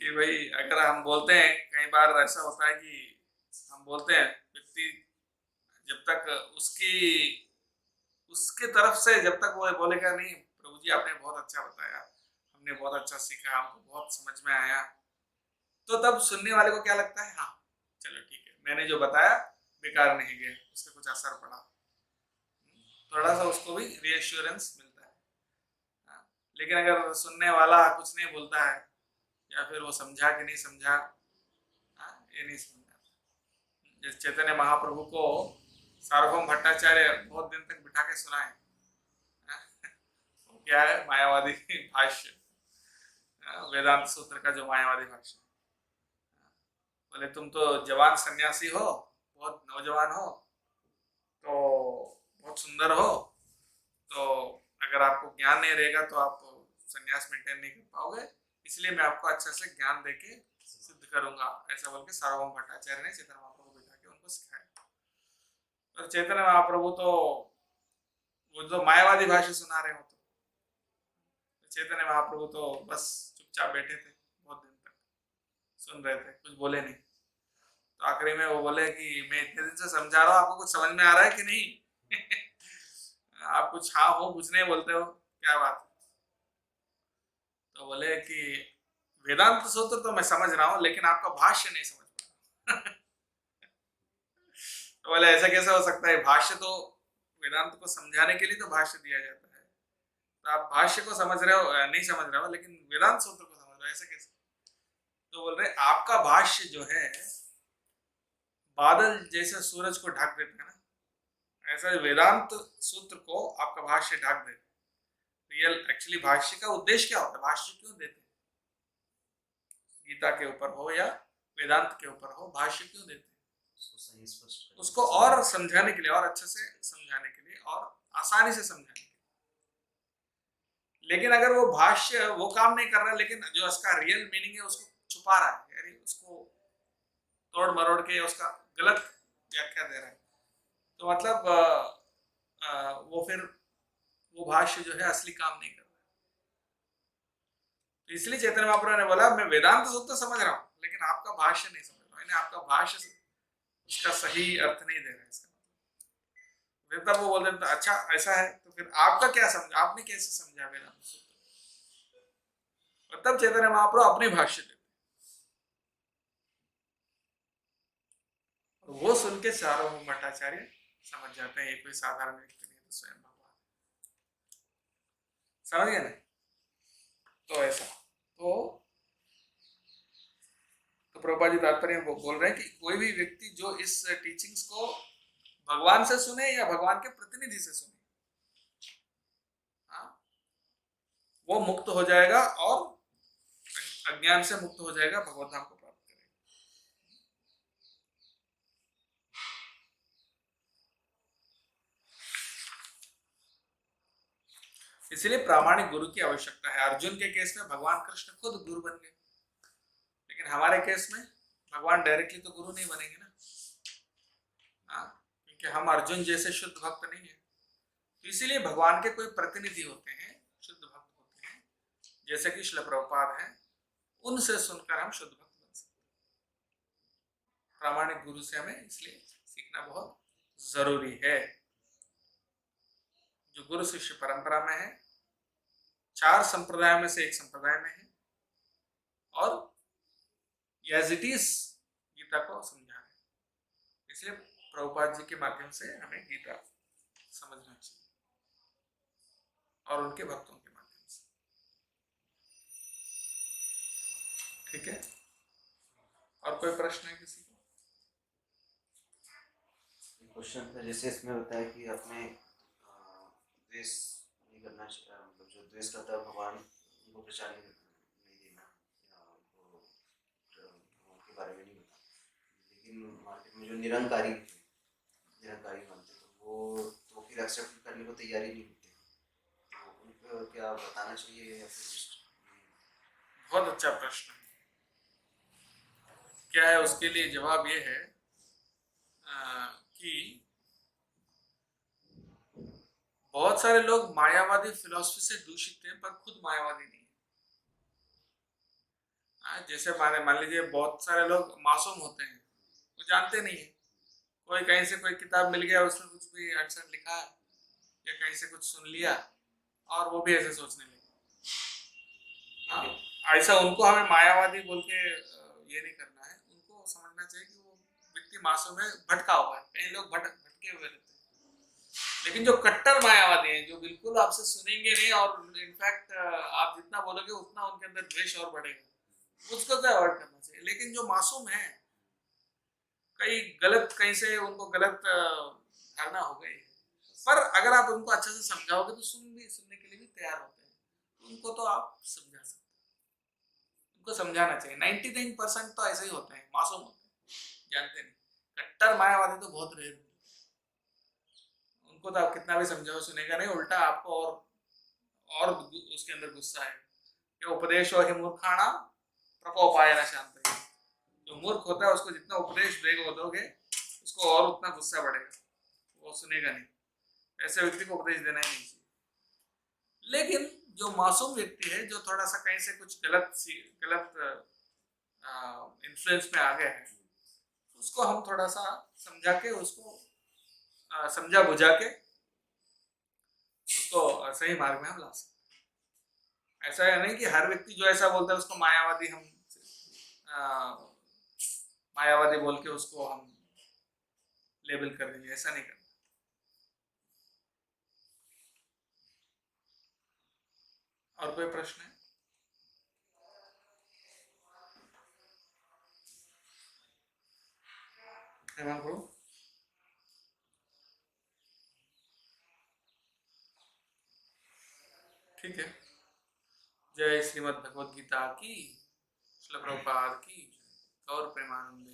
कि भाई अगर हम बोलते हैं, कई बार ऐसा होता है कि हम बोलते हैं, व्यक्ति जब तक उसके तरफ से जब तक वो बोलेगा नहीं प्रभु जी आपने बहुत अच्छा बताया, हमने बहुत अच्छा सीखा, हमको बहुत समझ में आया, तो तब सुनने वाले को क्या लगता है, हाँ चलो ठीक है, मैंने जो बताया बेकार नहीं गया, उसका कुछ असर पड़ा, थोड़ा सा उसको भी रीएश्योरेंस मिलता है। हाँ, लेकिन अगर सुनने वाला कुछ नहीं बोलता है, या फिर वो समझा कि नहीं समझा, ये नहीं समझ आता। जिस चैतन्य महाप्रभु को सार्वभौम भट्टाचार्य बहुत दिन तक बिठा के सुनाए, वो क्या है, मायावादी भाष्य, वेदांत सूत्र का जो मायावादी भाष्य। बोले तुम तो जवान सन्यासी हो, बहुत नौजवान हो, तो बहुत सुंदर हो, तो अगर आपको ज्ञान नहीं रहेगा तो आप सन्यास मेंटेन नहीं कर पाओगे, इसलिए मैं आपको अच्छे से ज्ञान देके सिद्ध करूंगा, ऐसा बोल के सार्वभौम भट्टाचार्य ने चैतन्य महाप्रभु को बिठा के उनको सिखाया। और चैतन्य महाप्रभु तो वो जो मायावादी भाषा सुना रहे हो, तो चैतन्य महाप्रभु तो बस चुपचाप बैठे थे, बहुत दिन तक सुन रहे थे, कुछ बोले नहीं। तो आखिरी में वो बोले कि मैं इतने दिन से समझा रहा हूँ, आपको कुछ समझ में आ रहा है कि नहीं? आप कुछ हाँ हो कुछ नहीं बोलते हो, क्या बात? तो बोले कि वेदांत सूत्र तो मैं समझ रहा हूं, लेकिन आपका भाष्य नहीं समझ पा रहा। तो बोले ऐसा कैसे हो सकता है, भाष्य तो वेदांत को समझाने के लिए तो भाष्य दिया जाता है, तो आप भाष्य को समझ रहे हो, नहीं समझ रहे हो, लेकिन वेदांत सूत्र को समझ रहे हो, ऐसा कैसे? तो बोल रहे आपका भाष्य जो है बादल जैसे सूरज को ढक देते हैं ना, ऐसा वेदांत सूत्र को आपका भाष्य ढक देते। रियल एक्चुअली भाष्य का उद्देश्य क्या होता है, भाष्य क्यों देते? गीता के ऊपर हो या वेदांत के ऊपर हो, भाष्य क्यों देते? उसको और समझाने के लिए, और अच्छे से समझाने के लिए, और आसानी से समझाने के लिए। लेकिन अगर वो भाष्य वो काम नहीं कर रहा, लेकिन जो उसका रियल मीनिंग है उसको छुपा रहा है, यानी उसको तोड़ मरोड़ के उसका गलत व्याख्या दे रहा है, तो मतलब वो फिर वो भाष्य जो है असली काम नहीं कर रहा है। तो इसलिए चैतन्य महाप्रभु ने बोला मैं वेदांत सूत्र समझ रहा हूँ, लेकिन आपका भाष्य नहीं समझ रहा, यानी आपका भाष्य उसका सही अर्थ नहीं दे रहा है। इसका फिर तब वो बोल रहे अच्छा ऐसा है, तो फिर आपका क्या समझा, आपने कैसे समझा वेदांत सूत्र? और तब चैतन्य महाप्रभु अपने भाष्य देते, वो सुन के सार्वभौम भट्टाचार्य समझ जाते हैं ये कोई साधारण व्यक्ति नहीं है, तो स्वयं भगवान। समझ गए ना? तो ऐसा तो प्रभुपाद जी तात्पर्य वो बोल रहे हैं कि कोई भी व्यक्ति जो इस टीचिंग्स को भगवान से सुने या भगवान के प्रतिनिधि से सुने, वो मुक्त हो जाएगा और अज्ञान से मुक्त हो जाएगा, भगवत धाम को प्राप्त करेगा। इसलिए प्रामाणिक गुरु की आवश्यकता है। अर्जुन के केस में भगवान कृष्ण खुद गुरु बन गए, लेकिन हमारे केस में भगवान डायरेक्टली तो गुरु नहीं बनेंगे ना, क्योंकि हम अर्जुन जैसे शुद्ध भक्त नहीं है। तो इसीलिए भगवान के कोई प्रतिनिधि होते हैं, शुद्ध भक्त होते हैं, जैसे कि श्रील प्रभुपाद हैं, उनसे सुनकर हम शुद्ध भक्त बन सकते हैं। प्रामाणिक गुरु से हमें इसलिए सीखना बहुत जरूरी है। जो गुरु शिष्य परंपरा में है, 4 संप्रदाय में से एक संप्रदाय में है, और एज इट इज गीता को समझा रहे, इसलिए प्रभुपाद जी के माध्यम से हमें गीता समझना चाहिए और उनके भक्तों के माध्यम से। ठीक है, और कोई प्रश्न है किसी को? क्वेश्चन था जैसे इसमें होता है कि अपने द्वेष नहीं करना चाहिए, मतलब जो द्वेष करता है भगवान उनको प्रचार नहीं देना या उनको भगवान के बारे में नहीं बताना। लेकिन मार्केट में जो निरंकारी मानते तो वो तो फिर एक्सेप्ट करने को तैयार ही नहीं होते, तो उनको क्या बताना चाहिए या फिर? बहुत अच्छा प्रश्न है। क्या है उसके लिए जवाब ये है कि बहुत सारे लोग मायावादी फिलॉसफी से दूषित हैं पर खुद मायावादी नहीं है। जैसे मान लीजिए बहुत सारे लोग मासूम होते हैं, वो जानते नहीं है, कोई कहीं से कोई किताब मिल गया उसमें कुछ भी आंसर लिखा है या कहीं से कुछ सुन लिया और वो भी ऐसे सोचने लगे। ऐसा उनको हमें मायावादी बोल के ये नहीं करना है। उनको समझना चाहिए कि वो व्यक्ति मासूम है, भटका हुआ है, कई लोग भटके हुए रहते हैं। लेकिन जो कट्टर मायावादी हैं, जो बिल्कुल आपसे सुनेंगे नहीं और इनफैक्ट आप जितना बोलोगे उतना उनके अंदर द्वेष और बढ़ेगा, उसको तो अवॉइड करना चाहिए। लेकिन जो मासूम है, कहीं से उनको गलत धारणा हो गई, पर अगर आप उनको अच्छे से समझाओगे तो सुनने के लिए भी तैयार होते हैं। उनको तो आप समझा सकते हैं, उनको समझाना चाहिए। 99% तो ऐसे ही होते हैं, मासूम होते हैं, जानते नहीं। कट्टर मायावादी तो बहुत रेयर होते हैं, उनको तो आप कितना भी समझाओ सुनेगा नहीं, उल्टा आपको और उसके अंदर गुस्सा है। ये उपदेश और मूर्खाणा प्रकोपाय न शांत। जो मूर्ख होता है उसको जितना उपदेश दोगे उसको और उतना गुस्सा बढ़ेगा, वो सुनेगा नहीं। ऐसे व्यक्ति को उपदेश देना ही नहीं चाहिए। लेकिन जो मासूम व्यक्ति है, जो थोड़ा सा कहीं से कुछ गलत इन्फ्लुएंस में आ गया है, उसको हम थोड़ा सा समझा के उसको समझा बुझा के उसको सही मार्ग में हम ला सकते हैं। ऐसा है नहीं कि हर व्यक्ति जो ऐसा बोलता है उसको मायावादी बोल के उसको हम लेबल कर देंगे, ऐसा नहीं करना। और कोई प्रश्न है? ठीक है। जय श्रीमद् भगवद गीता की, श्रील प्रभुपाद की, गौर प्रेमानंदे।